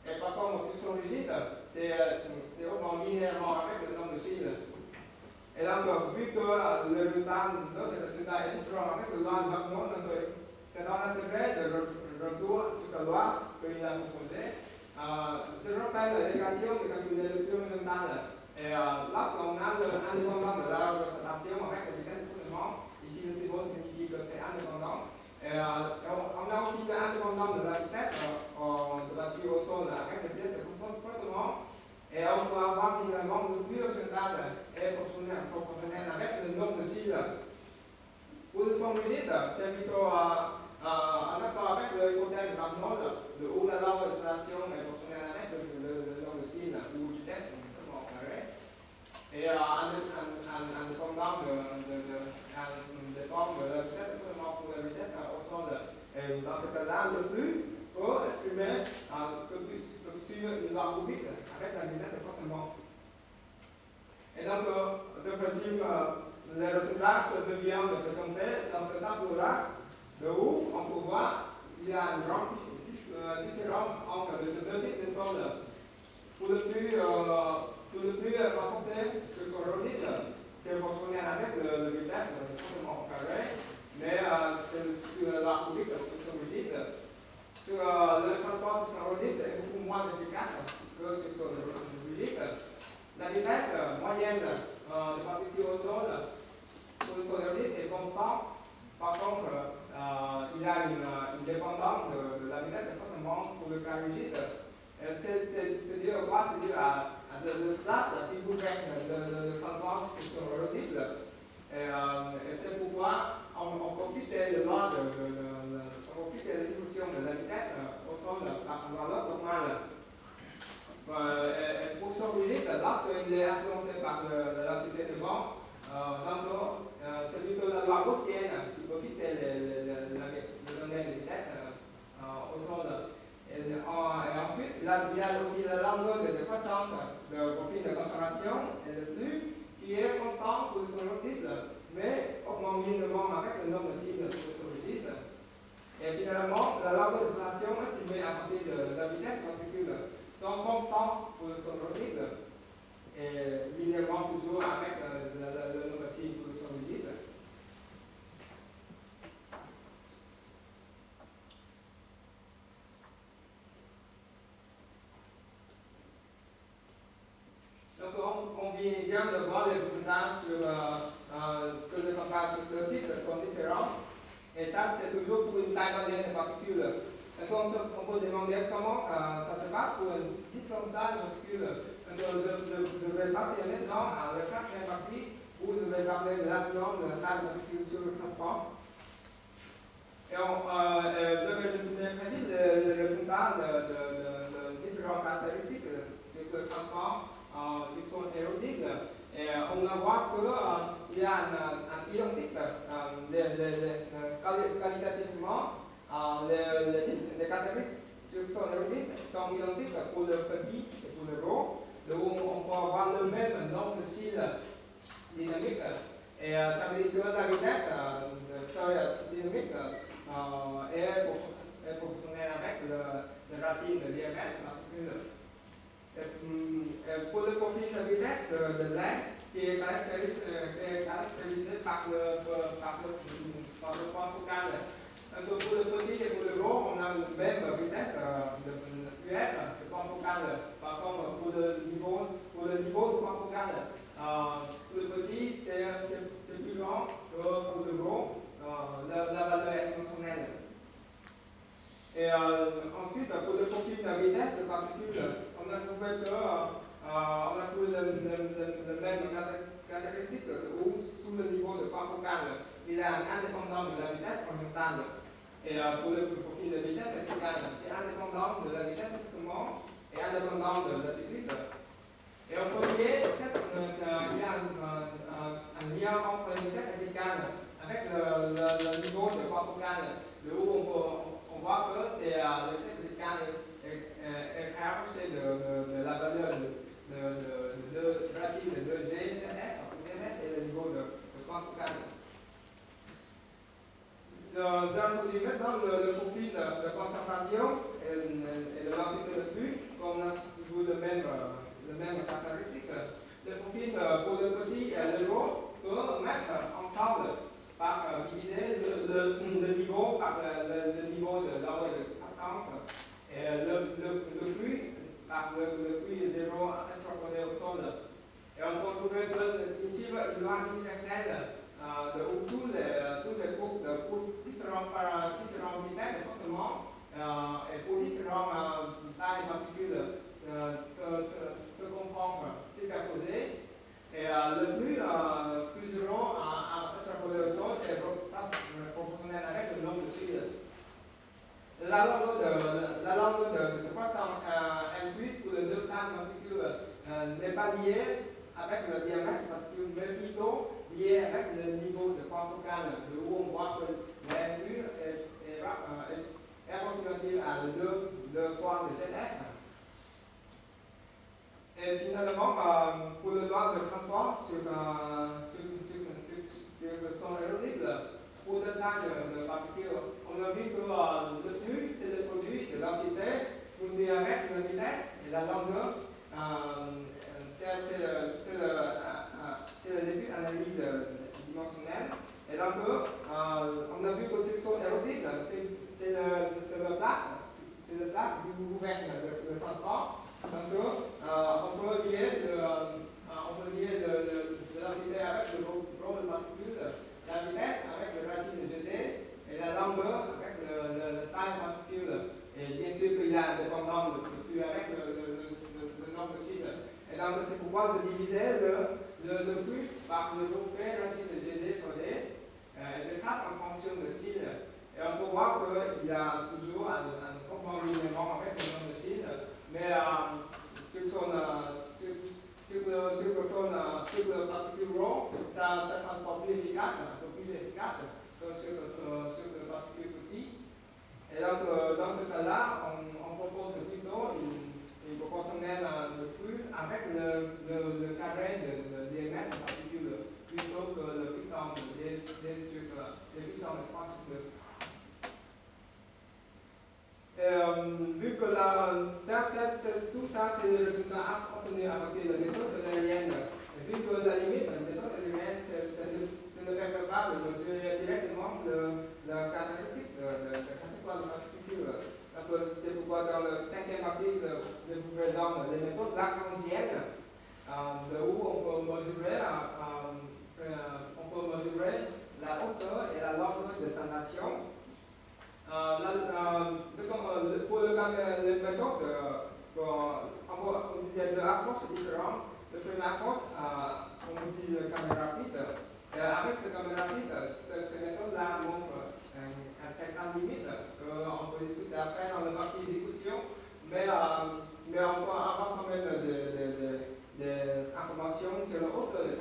Et par contre, sur son rigide, c'est vraiment linéairement avec le nombre de cils. Et donc, vu que le résultat est différent avec le loi de Barnold, c'est dans l'intérêt de retour sur la loi qu'il a proposé. Je rappelle l'équation de calculer le flux horizontal. Et lorsqu'on a l'indépendant de la représentation avec la vitesse de frottement, ici le symbole signifie que c'est indépendant. On a aussi l'indépendant de la vitesse de la tuyau au sol avec la vitesse de frottement. Et on peut avoir finalement le flux horizontal est proportionnel avec le nombre de cils. Pour le son rigide, c'est plutôt en accord avec l'hypothèse de Barnold, où la longueur de station est proportionnelle avec le nombre de cils, ou vitesse, on carré. Et en dépendant de la vitesse de frottement pour la vitesse au sol. Et dans ce cas-là, le flux peut exprimer sur une loi cubique avec la vitesse de frottement. Et donc, je présume les résultats que je viens de présenter dans ce tableau-là, de où on peut voir qu'il y a une grande différence entre les deux types de sol. Pour le flux transporté sur son rodite, c'est fonctionné avec le vitesse de frottement carré, mais c'est sur la cubique sur son rodite. Sur le transport sur son rodite est beaucoup moins efficace que sur son rigide. La vitesse moyenne de particules au sol pour le sol rodite est constante. Par contre, il y a une dépendance de la vitesse de frottement pour le cas rigide. C'est dû à quoi? C'est dû à l'espace qui gouverne le transport sur son rodite. Et c'est pourquoi on profite de loi on profite de l'évolution de la vitesse au sol par l'enveloppe normale. Pour son rigide, lorsqu'il est influencé par la densité de vent, tantôt c'est plutôt la loi gaussienne qui profite de donner de vitesse au sol. Et ensuite, il y a aussi la longueur de croissance de profil de conservation et de flux qui est constant pour le son rigide, mais augmente minimalement avec le nombre de cils pour le son rigide. Et finalement, la longueur de station estimée à partir de la vitesse de particule sont constants pour le son rigide et linéairement toujours avec le nombre de cils pour le son rigide. Donc on vient de voir les résultats sur que les comparaisons sur le type sont différents. Et ça, c'est toujours pour une taille moyenne de particules. Donc on peut demander comment ça se passe pour une différente taille de particules. Je vais passer maintenant à la quatrième partie où je vais parler de l'influence de la taille de particules sur le transport. Et je vais résumer très vite les résultats de différentes caractéristiques sur le transport, sur son érodique. Et on voit qu'il y a un identique, qualitativement, les caractéristiques sont identiques pour le petit et pour le gros. Donc on peut avoir le même nombre de cils dynamiques. Et ça veut dire que la vitesse dynamique est proportionnelle avec le racine de diamètre particulier. Pour le profil de vitesse de l'air, qui est caractérisé par le point focal. Pour le petit et pour le gros, on a la même vitesse de UF, le point focal. Par contre, pour le niveau du point focal, pour le petit, c'est plus grand que pour le gros, la valeur est conventionnelle. Et ensuite, pour le profil de vitesse de particules, on a trouvé que on a trouvé le même caractéristique où sous le niveau de point focal, il est indépendant de la vitesse orientale. Et pour le profil de vitesse verticale, c'est indépendant de la vitesse d'écoulement et indépendant de l'altitude. Et on peut lier, il y a un lien entre la vitesse verticale avec le niveau de point focal, où on voit que c'est le vitesse verticale est rapproché de la valeur de racine de 2G, et le niveau de point focal. J'introduis maintenant le profil de concentration et de densité de flux, comme on a toujours le même caractéristique. Le profil pour le petit et le gros peut mettre ensemble par diviser le niveau par le niveau de l'ordre de croissance et le flux par le flux 0 extrapolé au sol. Et on peut trouver que ici, une loi universelle où tous les groupes pour différents vitesses de frottement et pour différentes tailles de particules se confondent, superposés. Et le flux plus 0 extrapolé au sol est proportionnel avec le nombre de cils. La longueur de croissance M8 pour les deux tailles de particules n'est pas liée avec le diamètre de particule, mais plutôt lié avec le niveau de point focal, où on voit que la M1 est approximative à 2 fois le ZF. Et finalement, pour le droit de transport sur le son aérodique, pour le taille de particules, on a vu que le flux, c'est le produit de densité, pour le diamètre, la vitesse et la longueur. C'est l'étude analyse dimensionnelle. Et donc, on a vu que ce son aérodique, c'est la place du gouvernement de transport. Donc, on peut lier de densité avec le rôle de particule, la vitesse avec le racine de GT et la longueur avec le taille de particule. Et bien sûr qu'il y a dépendant de flux avec le nombre de cils. Et donc, c'est pourquoi je divisais le flux par le groupe P racine de GT fois D. Je trace en fonction de cils. Et on peut voir qu'il y a toujours un comportement avec le nombre de cils. Mais sur le particule rho, ça transporte plus efficace, un peu plus efficace que sur le particule petit. Et donc, dans ce cas-là, on propose plutôt une proportionnelle de flux avec le carré de diamètre de particule plutôt que le puissance des puissances de 3 sur 2. Vu que tout ça, c'est le résultat obtenu à partir de la méthode eulérienne, vu que la limite de la méthode eulérienne, c'est ne permet pas de mesurer directement la caractéristique de la particule. C'est pourquoi dans la 5e partie, je vous présente les méthodes lagrangiennes, où on peut mesurer la hauteur et la longueur de sa nation. Pour les méthodes, on disait deux approches différentes. Le premier approche, on utilise la caméra rapide. Avec cette caméra rapide, cette méthode-là montre une certaine limite qu'on peut discuter après dans la partie discussion, mais on peut avoir quand même des informations sur la hauteur de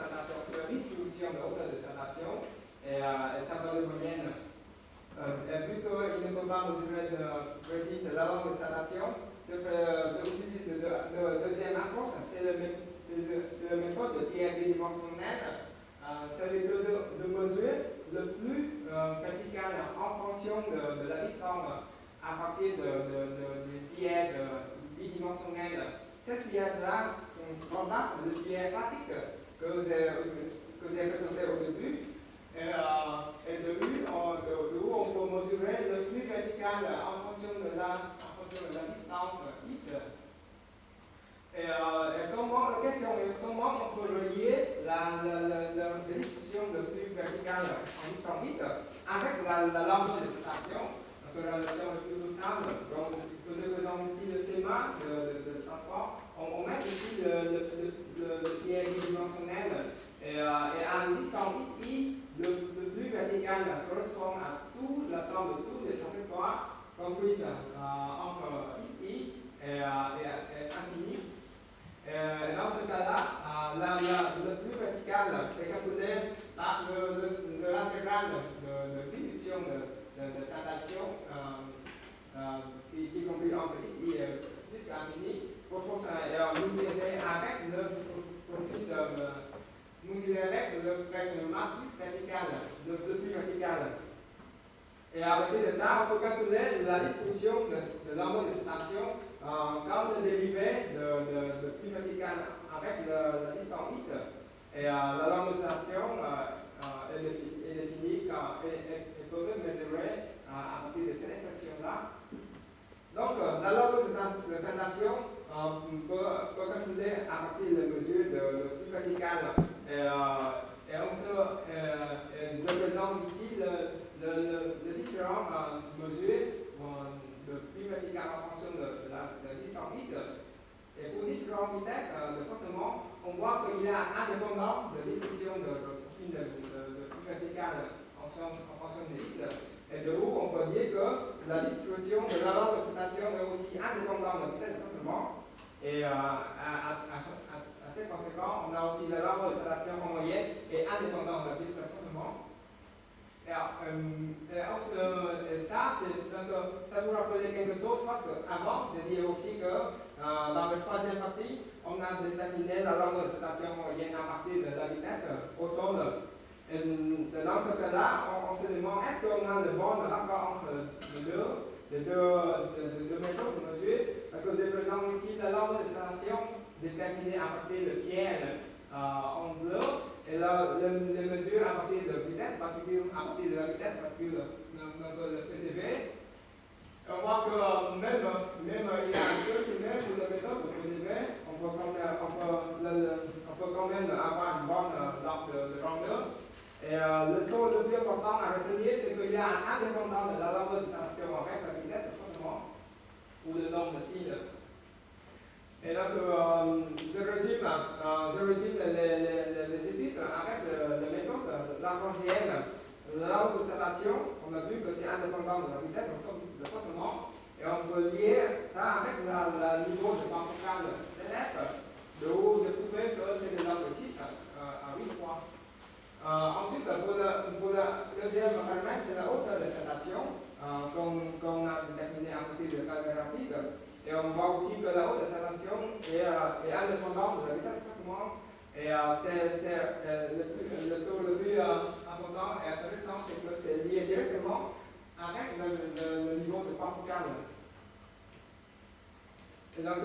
la langue de salvation. J'utilise le deuxième approche, c'est la méthode de PID dimensionnelle. C'est que je mesure le flux vertical en fonction de la distance à partir du piège bidimensionnel. Ce piège-là remplace le piège classique que j'ai présenté au début. Et de où on peut mesurer le flux vertical en fonction de la distance x. La question est comment on peut relier la distribution de flux vertical en distance x avec la longueur de station. Donc la relation est plutôt simple. Donc, je présente ici le schéma de transport. On met ici le piège bidimensionnel et à une distance i, le flux vertical correspond à tout l'ensemble de tous les trajectoires comprises entre ici et infini. Dans ce cas-là, le flux vertical est calculé par l'intégrale de division de station qui compris entre ici et jusqu'à infini pour multiplier avec le matrix vertical, le flux vertical. Et à partir de ça, on peut calculer la distribution de l'envoi de station comme le dérivé de flux vertical avec la distance x. Et la longue de station est définie et peut mesurer à partir de cette expression-là. Donc, la longue de station peut calculer à partir de mesures de flux vertical. Je présente ici les différentes mesures de flux vertical en fonction de la distance x. Et pour différentes vitesses de frottement, on voit qu'il y a indépendance de diffusion de flux vertical en fonction de x. Et de où on peut dire que la distribution de la longue de station est aussi indépendante de la vitesse de frottement. Et à ces conséquences, on a aussi la longue de station en moyenne et indépendante de la vitesse de frottement. Ça vous rappelle quelque chose parce qu'avant, j'ai dit aussi que dans la troisième partie, on a déterminé la longue de station moyenne à partir de la vitesse au sol. Et dans ce cas-là, on se demande est-ce qu'on a le bon rapport entre les deux méthodes de mesure. Parce que je présente ici la longue de station déterminée à partir de piège en bleu. Et là, les mesures à partir de vitesse particule, à partir de la vitesse particule le PDV. On voit que même il y a un peu chemin pour la méthode de PDV, on peut quand même avoir une bonne ordre de grandeur. Et le son le plus important à retenir, c'est qu'il y a un indépendant de la longueur de station avec la vitesse de frottement ou le nombre de signes. Et donc, je résume les études avec la méthode lagrangienne. La longueur de station, on a vu que c'est indépendant de la vitesse de frottement. Et on peut lier ça avec le niveau de temps focal ZF, de où j'ai trouvé que c'est de l'ordre de 6 à 8 fois. Ensuite, pour le deuxième paramètre, c'est la hauteur de station qu'on a déterminée à partir de calcul rapide. Et on voit aussi que la hauteur de station est indépendante de la vitesse de frottement. Et le plus important et intéressant, c'est que c'est lié directement avec le niveau de point focal. Et donc,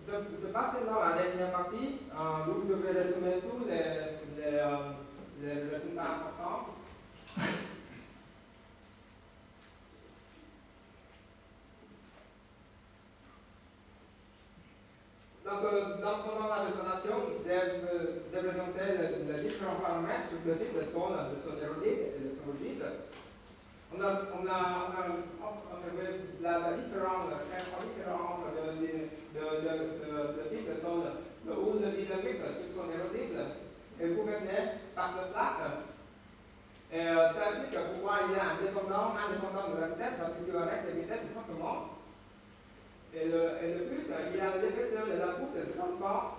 je passe maintenant à la dernière partie, où je vais résumer tous les résultats importants. Donc, pendant la présentation, j'ai présenté les différents paramètres sur le type de son érodique et de son rigide. On a observé la différence entre le type de son où le dynamique sur son érodique est gouverné par la place. Et ça indique pourquoi il est indépendant de la vitesse, particulièrement avec la vitesse de frottement. Et le plus, il y a l'épaisseur de la boucle de transport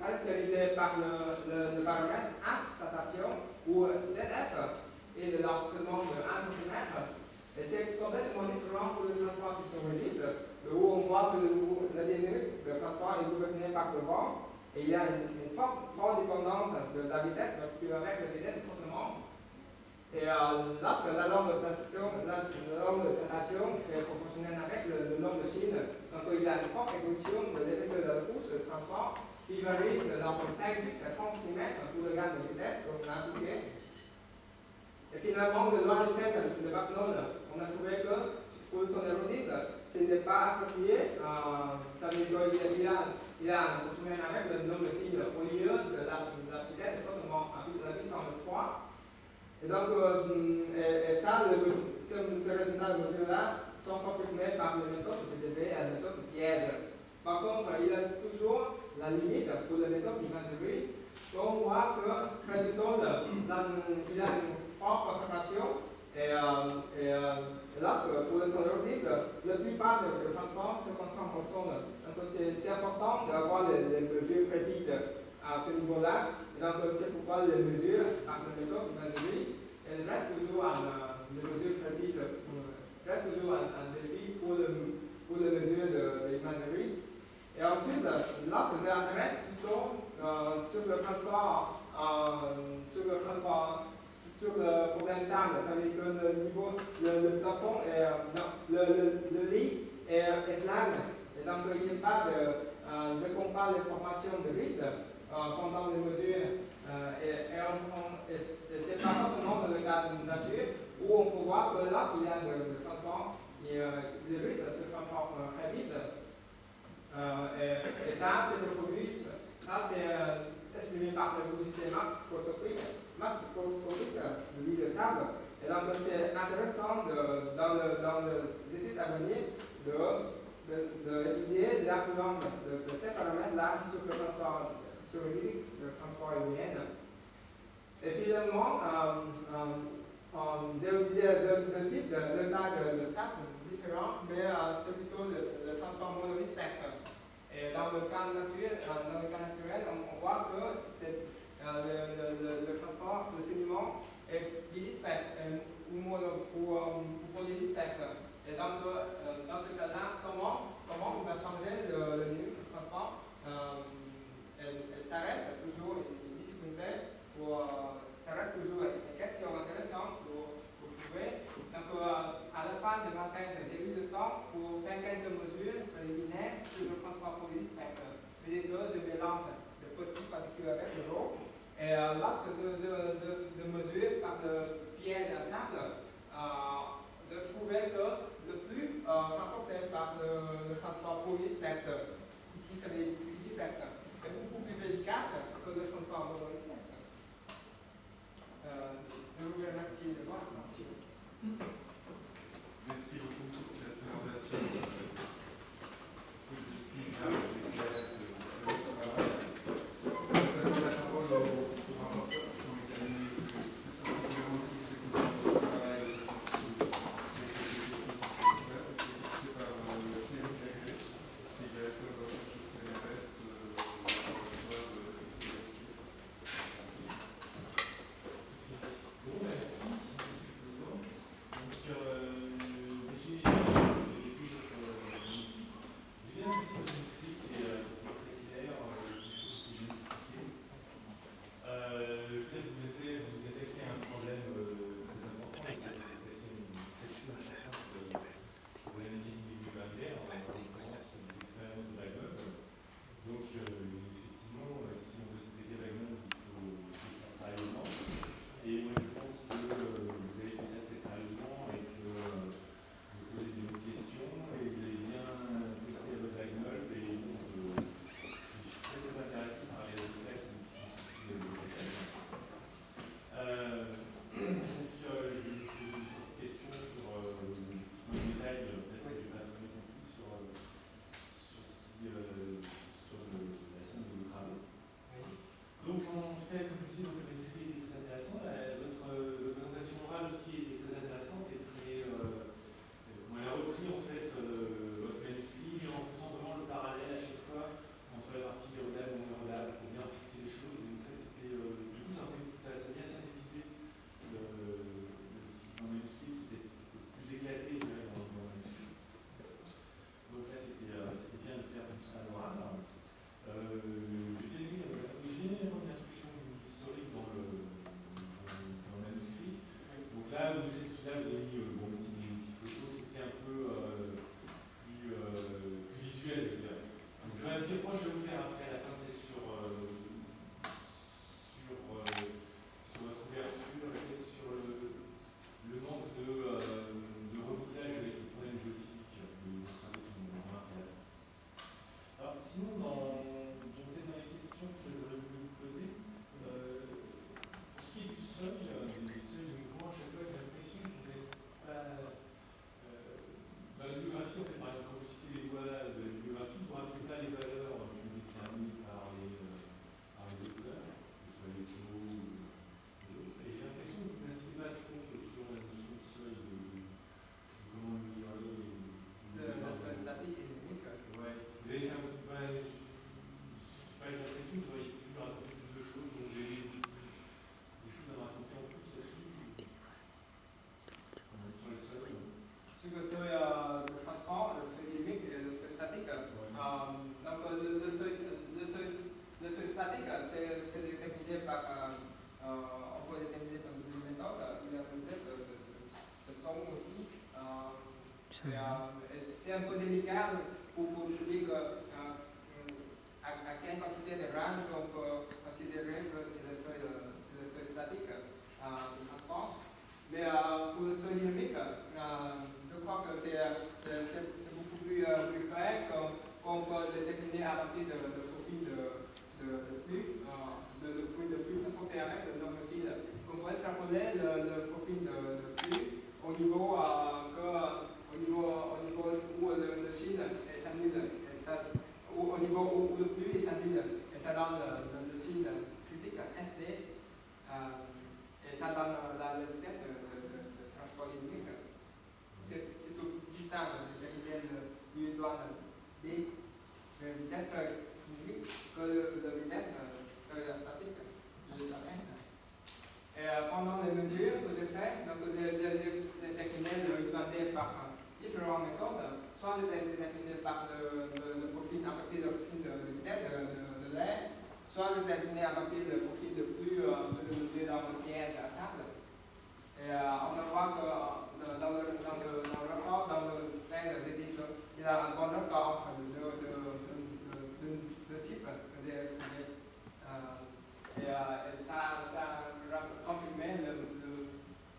caractérisée par le paramètre H station ou ZF et de l'enseignement de 1 cm. Et c'est complètement différent pour le transport est gouverné par le vent et il y a une forte dépendance de la vitesse, parce que avec la vitesse fortement. Et lorsque la longue de station est proportionnelle avec le nombre de Chine, donc il y a une forte évolution de l'épaisseur de la couche de transport qui varie de 0,5 jusqu'à 30 cm pour le gaz de vitesse, comme on a indiqué. Et finalement, le loi de Vacnon, on a trouvé que pour son aérodynamique, ce n'est pas approprié. Ça veut dire qu'il y a une proportionnelle avec le nombre de signes au lieu de la vitesse de fortement à la puissance de 3. Et donc, ça, ce résultat de mesure-là sont confirmés par les méthodes de DB et la méthode de piège. Par contre, il y a toujours la limite pour la méthode d'imagerie. On voit que près du sol, il y a une forte concentration. Et lorsque, pour le sol nordique, la plupart des transports se concentrent au sol. Donc, c'est important d'avoir les mesures précises à ce niveau-là. Donc, c'est pourquoi les mesures par la méthode d'imagerie, elles restent toujours les mesures précises, reste toujours un défi pour les mesures de l'imagerie. Et ensuite, lorsque j'intéresse plutôt sur le transport, sur le problème simple, ça veut dire que le niveau, le plafond, le lit est plat. Et donc, il n'y a pas de compare les formations de rythme pendant les mesures. C'est pas forcément dans le cas de nature où on peut voir que lorsqu'il y a de transport, le rythme se transforme très vite. Et ça, c'est le produit, ça c'est exprimé par la velocité macroscopique de l'île de sable. Et donc, c'est intéressant dans les études à venir d'étudier l'influence de ces paramètres-là sur le transport, sur le transport aérien. Et finalement, j'ai utilisé deux types de tailles de sable différents, mais c'est plutôt le transport monospectre. Et dans le cas naturel, on voit que le transport de sédiments est bidispectre ou polydispectre. Et donc, dans ce cas-là, comment on va changer le niveau de transport ça reste toujours une difficulté, ça reste toujours une question intéressante pour trouver. Donc, à la fin de ma thèse, j'ai eu le temps pour faire quelques mesures préliminaires sur le transport polyspectre. C'est-à-dire que je mélange de petites particules avec de l'eau. Et lorsque je mesure par le piège à sable, je trouvais que le plus rapporté par le transport polyspectre, ici c'est les bidispectres, est beaucoup plus efficace que le transport monospectre. Je vous remercie de votre attention. Merci beaucoup pour cette présentation positive là, avec l'éclairage de votre travail. Je vais passer la parole au rapporteur qui ont examiné plus particulièrement toutes les conditions de travail et c'est par Thierry Lagré, qui est directeur de recherche au CNRS, professeur de Et c'est un peu délicat pour dire à quelle quantité de range on peut considérer que c'est le seuil statique en forme. Mais pour le seuil dynamique, je crois que c'est beaucoup plus clair qu'on peut le décliner à partir de profils de flux, parce qu'on fait avec le nombre aussi. On peut extrapoler le profil de flux au niveau où le signe s'annule, ou au niveau où le flux s'annule, et ça donne le signe critique ST, et ça donne la vitesse de transport dynamique. C'est tout plus simple de déterminer l'unité D de vitesse dynamique que de vitesse statique, l'unité S. Et pendant les mesures que j'ai faites, donc j'ai déterminé le D par différentes méthodes, soit déterminé par le profil à partir du profil de vitesse de l'air, soit déterminé à partir du profil de flux que je mesurais dans le piège à sable. Et on va voir que dans le rapport, dans le texte, j'ai dit qu'il y a un bon rapport entre deux chiffres que j'ai trouvé. Et ça confirmait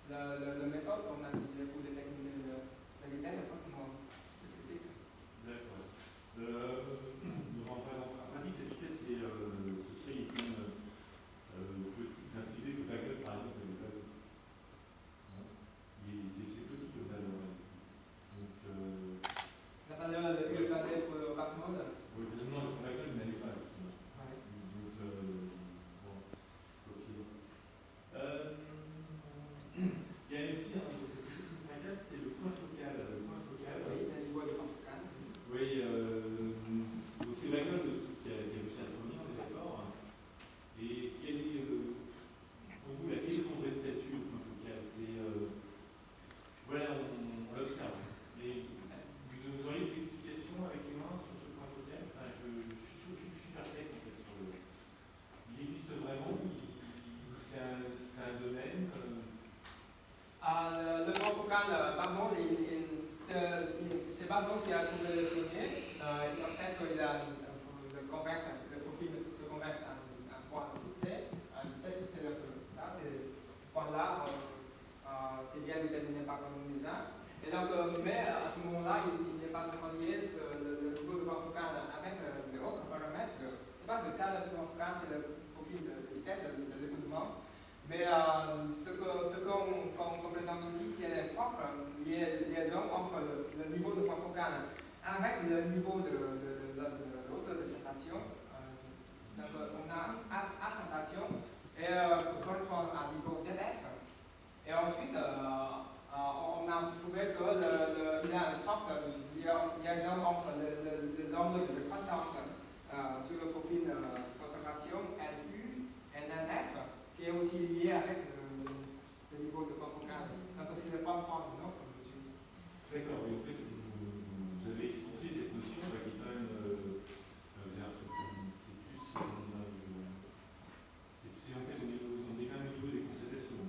la méthode qu'on a utilisée pour déterminer la vitesse de frottement critique. D'accord. En pratique, cette vitesse, ce seuil est quand même petit. Enfin, ce qui faisait que Bagel, par exemple, n'est pas. C'est petit comme valeur. Donc. La valeur de UTD pour le back mode. Oui, non, le Bagel n'allait pas, justement. Ouais. Donc, bon, ok. Il y a aussi quelque chose qui me tracasse, c'est le point focal. Le point focal. Oui, le niveau de point focal. Oui, donc c'est Bagel qui a vu ça le premier, on est d'accord. Et quel est, pour vous, quel est son vrai statut, le point focal? C'est, voilà, on l'observe. Mais vous auriez des explications avec les mains sur ce point focal? Enfin, je suis perplexe en fait sur le. Il existe vraiment, c'est un domaine. Le point focal, Barnon, c'est Barnon qui a trouvé le premier. Il observe qu'il a le profil se converge en un point fixé. Peut-être que c'est ça, ce point-là, c'est bien déterminé par Barnon déjà. Et donc, mais à ce moment-là, il n'est pas encore lié le niveau de point focal avec les autres paramètres. C'est parce que ça, le point focal, c'est le profil de vitesse de l'écoulement. Mais ce qu'on présente ici, c'est une forte liaison entre le niveau de point focal avec le niveau de l'autre de sensation. Donc on a A sensation et correspond à niveau ZF. Et ensuite, on a trouvé qu'il y a une forte liaison entre le nombre de croissance sur le profil de concentration NU et NF, qui est aussi lié avec le niveau de point focal. Donc c'est le point fort de notre mesure. D'accord, mais en fait, vous avez expliqué cette notion qui est quand même. C'est plus. C'est en fait, on est quand même au niveau des constatations.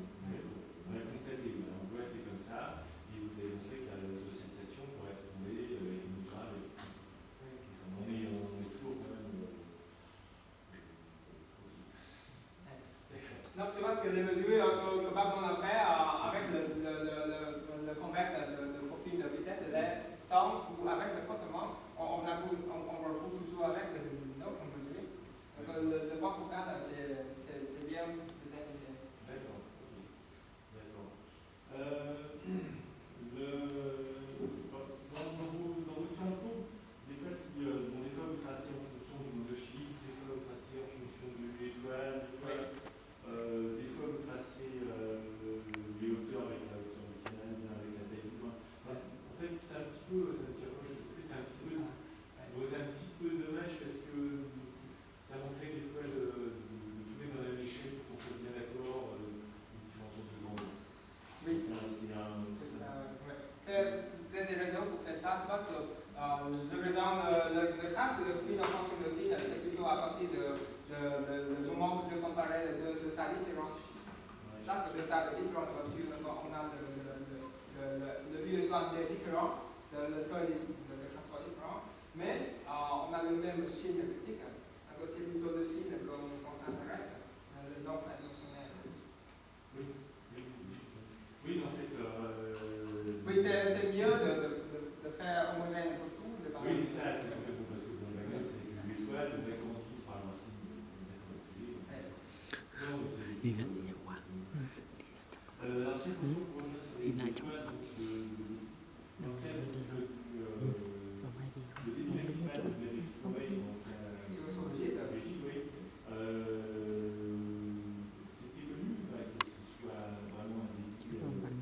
On a constaté, on voit c'est comme ça, et vous avez montré que la représentation correspondait avec une mesurable. On est toujours quand même. Donc c'est parce que les mesures que Barton a fait avec le convexe de profil de vitesse de l'air, sans ou avec le frottement, on retrouve toujours avec notre mesure. Donc le point focal, c'est bien déterminé. D'accord, ok. D'accord. Dans vos différents cours, des fois, des fois vous tracez en fonction du nombre de chiffres, des fois vous tracez en fonction de l'étoile, des fois vous tracez les hauteurs avec la hauteur du canal, bien avec la taille du point. En fait, c'est un petit peu, c'est un petit peu dommage parce que ça montrait des fois de trouver dans la même échelle pour qu'on soit bien d'accord une différence de grandeur. Oui, c'est ça. Ouais. C'est des raisons pour faire ça, c'est parce que je présente le cas sur le prix en fonction de signe, c'est plutôt à partir du moment où je comparais les deux tailles différentes. Là, c'est deux tailles différentes, parce qu'on a le vue étoile différent. le sol et le transport différent, mais on a le même signe critique. Donc c'est plutôt le signe qu'on intéresse, le nombre additionnel. Oui, oui, en fait. Oui, c'est mieux de faire homogène pour tout. Oui, c'est ça, c'est tout bon, parce que bon, la gamme, c'est une étoile, donc la commande qui se parle ainsi, non, mais c'est. Alors, j'ai toujours pour revenir sur les étoiles, donc dans le cadre du débit maximal que vous avez exploré, donc Sur le gîte. oui, c'était connu que ce soit vraiment un débit maximal.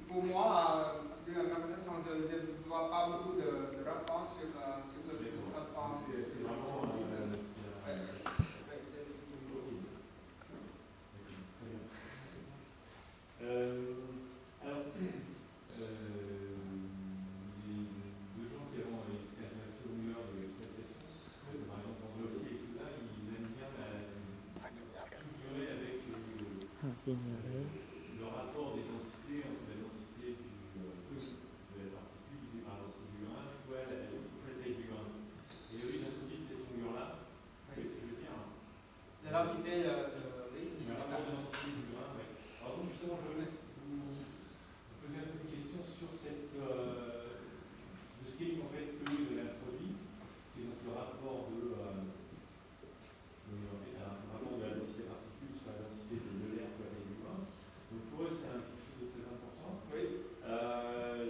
Pour moi, de ma connaissance, je ne vois pas beaucoup de rapport sur le transport. C'est vraiment alors, les deux gens qui ont été intéressés au mur de cette question, par exemple André et tout là, ils aiment bien structurer avec le rapport des densités entre la densité de la particule divisée par la densité du grain fois la taille du grain. Et eux, ils introduisent cette longueur-là. Vous voyez ce que je veux dire? La densité le rapport de densité du grain, oui. Alors donc justement, je vais vous poser un peu une question sur cette, de ce qu'est en fait que vous avez introduit, qui est donc le rapport de la densité particule sur la densité de l'air fois la taille du grain. Donc pour eux, c'est quelque chose de très important. Oui.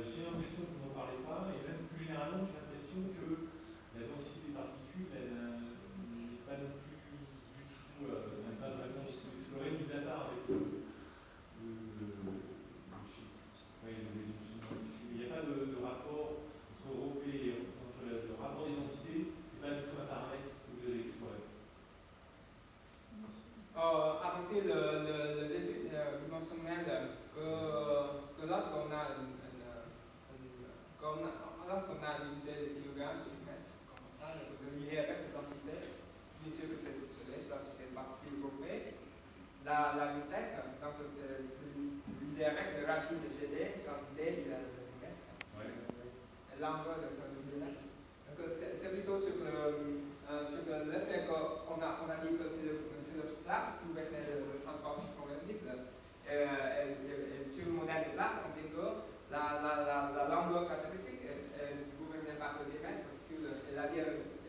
J'ai l'impression que vous n'en parlez pas, et même plus généralement, j'ai l'impression que la densité des particules, elle n'est pas non plus du tout, n'a pas vraiment exploré, mis à part avec le shit. Il n'y a pas de rapport entre Rho et entre le rapport des densités, c'est pas du tout un paramètre que vous avez exploré. Avec les études dimensionnelles, que lorsqu'on a une unité de kilogrammes sur mètre, comme ça, vous liez avec la densité, bien sûr que c'est la densité de particules groupées, la vitesse, donc c'est divisé avec la racine de GD, comme D, il a le mètre, l'angle de ce millimètre. Donc c'est plutôt sur le fait qu'on a dit que c'est le place qui gouvernait le transport cyclonique. Et sur le modèle de place, on dit que la longueur caractéristique est gouvernée par le diamètre et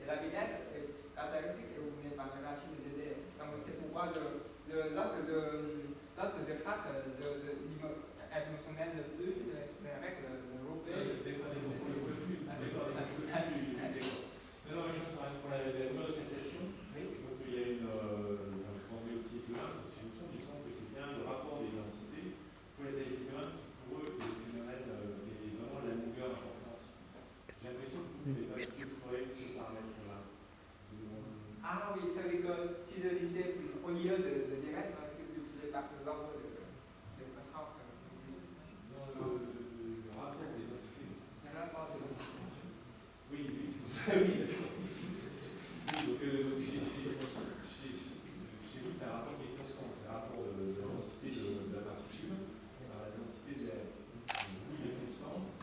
la vitesse est caractéristique est gouvernée par la racine de GD. Donc c'est pourquoi lorsque je passe émotionnel de flux avec le Rho P. Non, je pense pour la bonne acceptation. Donc il y a une. Enfin, je prendrai au petit peu là, parce que si je me trompe, il me semble que c'est bien le rapport des densités pour la taille du grain qui, pour eux, est le phénomène et vraiment la longueur importante. J'ai l'impression que vous n'avez pas pu explorer ce paramètre-là. Ah oui, ça veut dire que si je disais au lieu de direct, que je disais par l'ordre de croissance. Non, le rapport des densités. Le rapport des densités. Oui, c'est pour ça, oui, d'accord. Donc chez vous, c'est un rapport qui est constant, c'est un rapport de la densité de la particule à la densité de l'air. Vous, il est constant,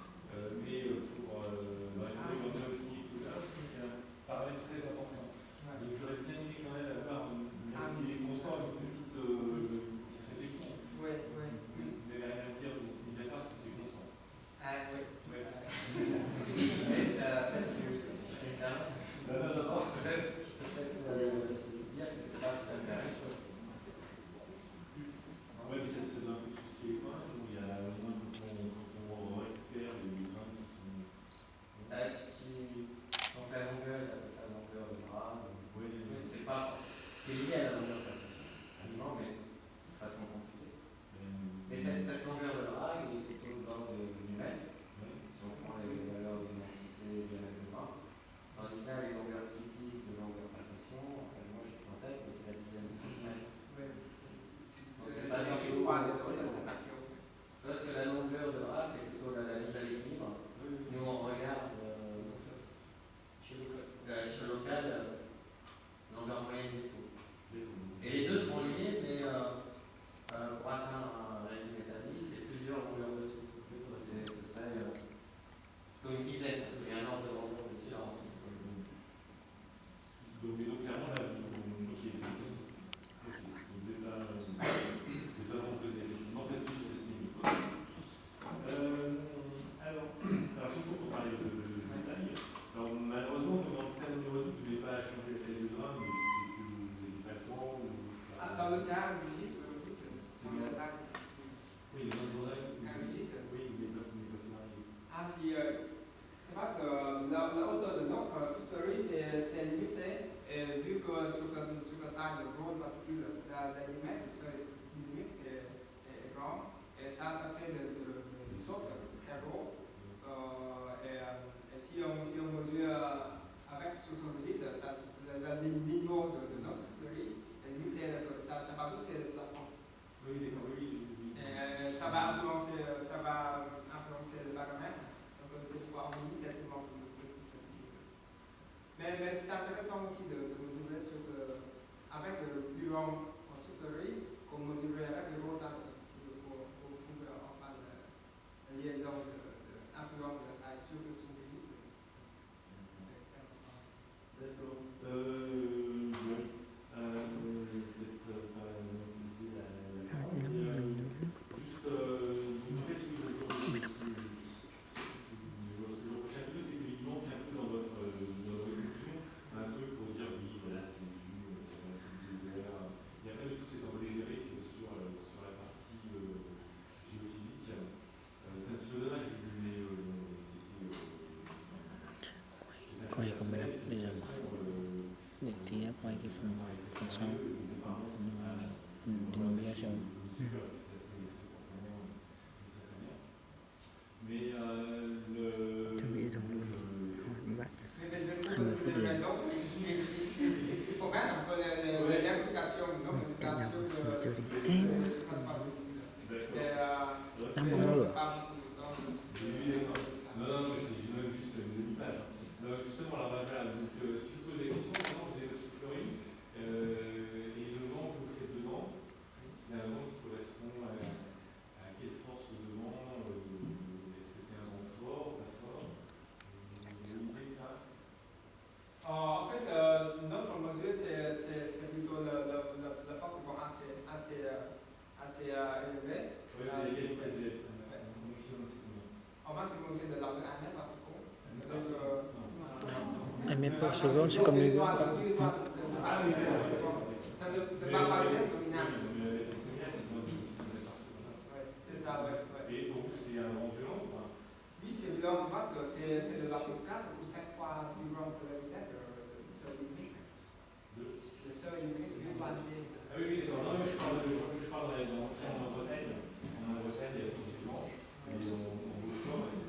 mais pour dans les problèmes optiques, c'est un paramètre très important. Donc j'aurais bien aimé quand même avoir, même s'il est constant, une petite réflexion. Oui. Vous n'avez rien à dire, mis à part que c'est constant. Oui. Peut-être juste une la taille de gros particules, la limite, est grande, et ça fait de sorte très gros. Et si on mesure avec 60 litres, le niveau de notre soufflerie est limité, ça va pousser le plafond. Oui, d'accord, oui. Et ça va influencer le paramètre, donc c'est pourquoi on limite quasiment le petit. Mais c'est intéressant aussi de mesurer avec le bureau en soufflerie, qu'on mesurer avec le rotate pour trouver enfin la liaison d'influence de la taille sur le soufflerie. D'accord. Bon. Peut-être pas analyser la parole. Juste, en fait, aujourd'hui, ce que je reproche un peu, c'est qu'il manque un peu dans votre conclusion un truc pour dire oui, voilà, c'est du désert. Il n'y a pas du tout cette emblémérique sur la partie géophysique. C'est un petit peu dommage, mais Quay không biết bây giờ để tí quay cái phần sau đi bây giờ Mais chuẩn bị dùng luôn bạn Mais je trouve que vous avez raison. Il faut mettre un peu l'implication, non, l'implication de đang bóng lửa. Non, mais c'est même juste une demi-page. Justement, alors, voilà, donc, si vous posez des questions, maintenant vous avez votre soufflerie, et le vent que vous faites dedans, c'est un vent qui correspond à quelle force de vent, est-ce que c'est un vent fort, pas fort? Vous avez une idée de ça? En fait, notre mesure, c'est plutôt le force de vent assez élevé. Oui, vous avez quelle vitesse de au maximum, c'est combien? En maximum, c'est de l'ordre de 1 mètre par seconde. Ai mét per seconde c'est comme les gars. Ah oui, c'est pas par mètre nominal. C'est ça, ouais. Et pour vous, c'est un vent violent ou pas? Oui, c'est violent, parce que c'est de l'ordre de 4 ou 5 fois plus grand que la vitesse de seuil numérique. Le seuil numérique du papier. Ah oui, c'est vrai. Je parle en Bretagne, effectivement, et on vous forme, etc.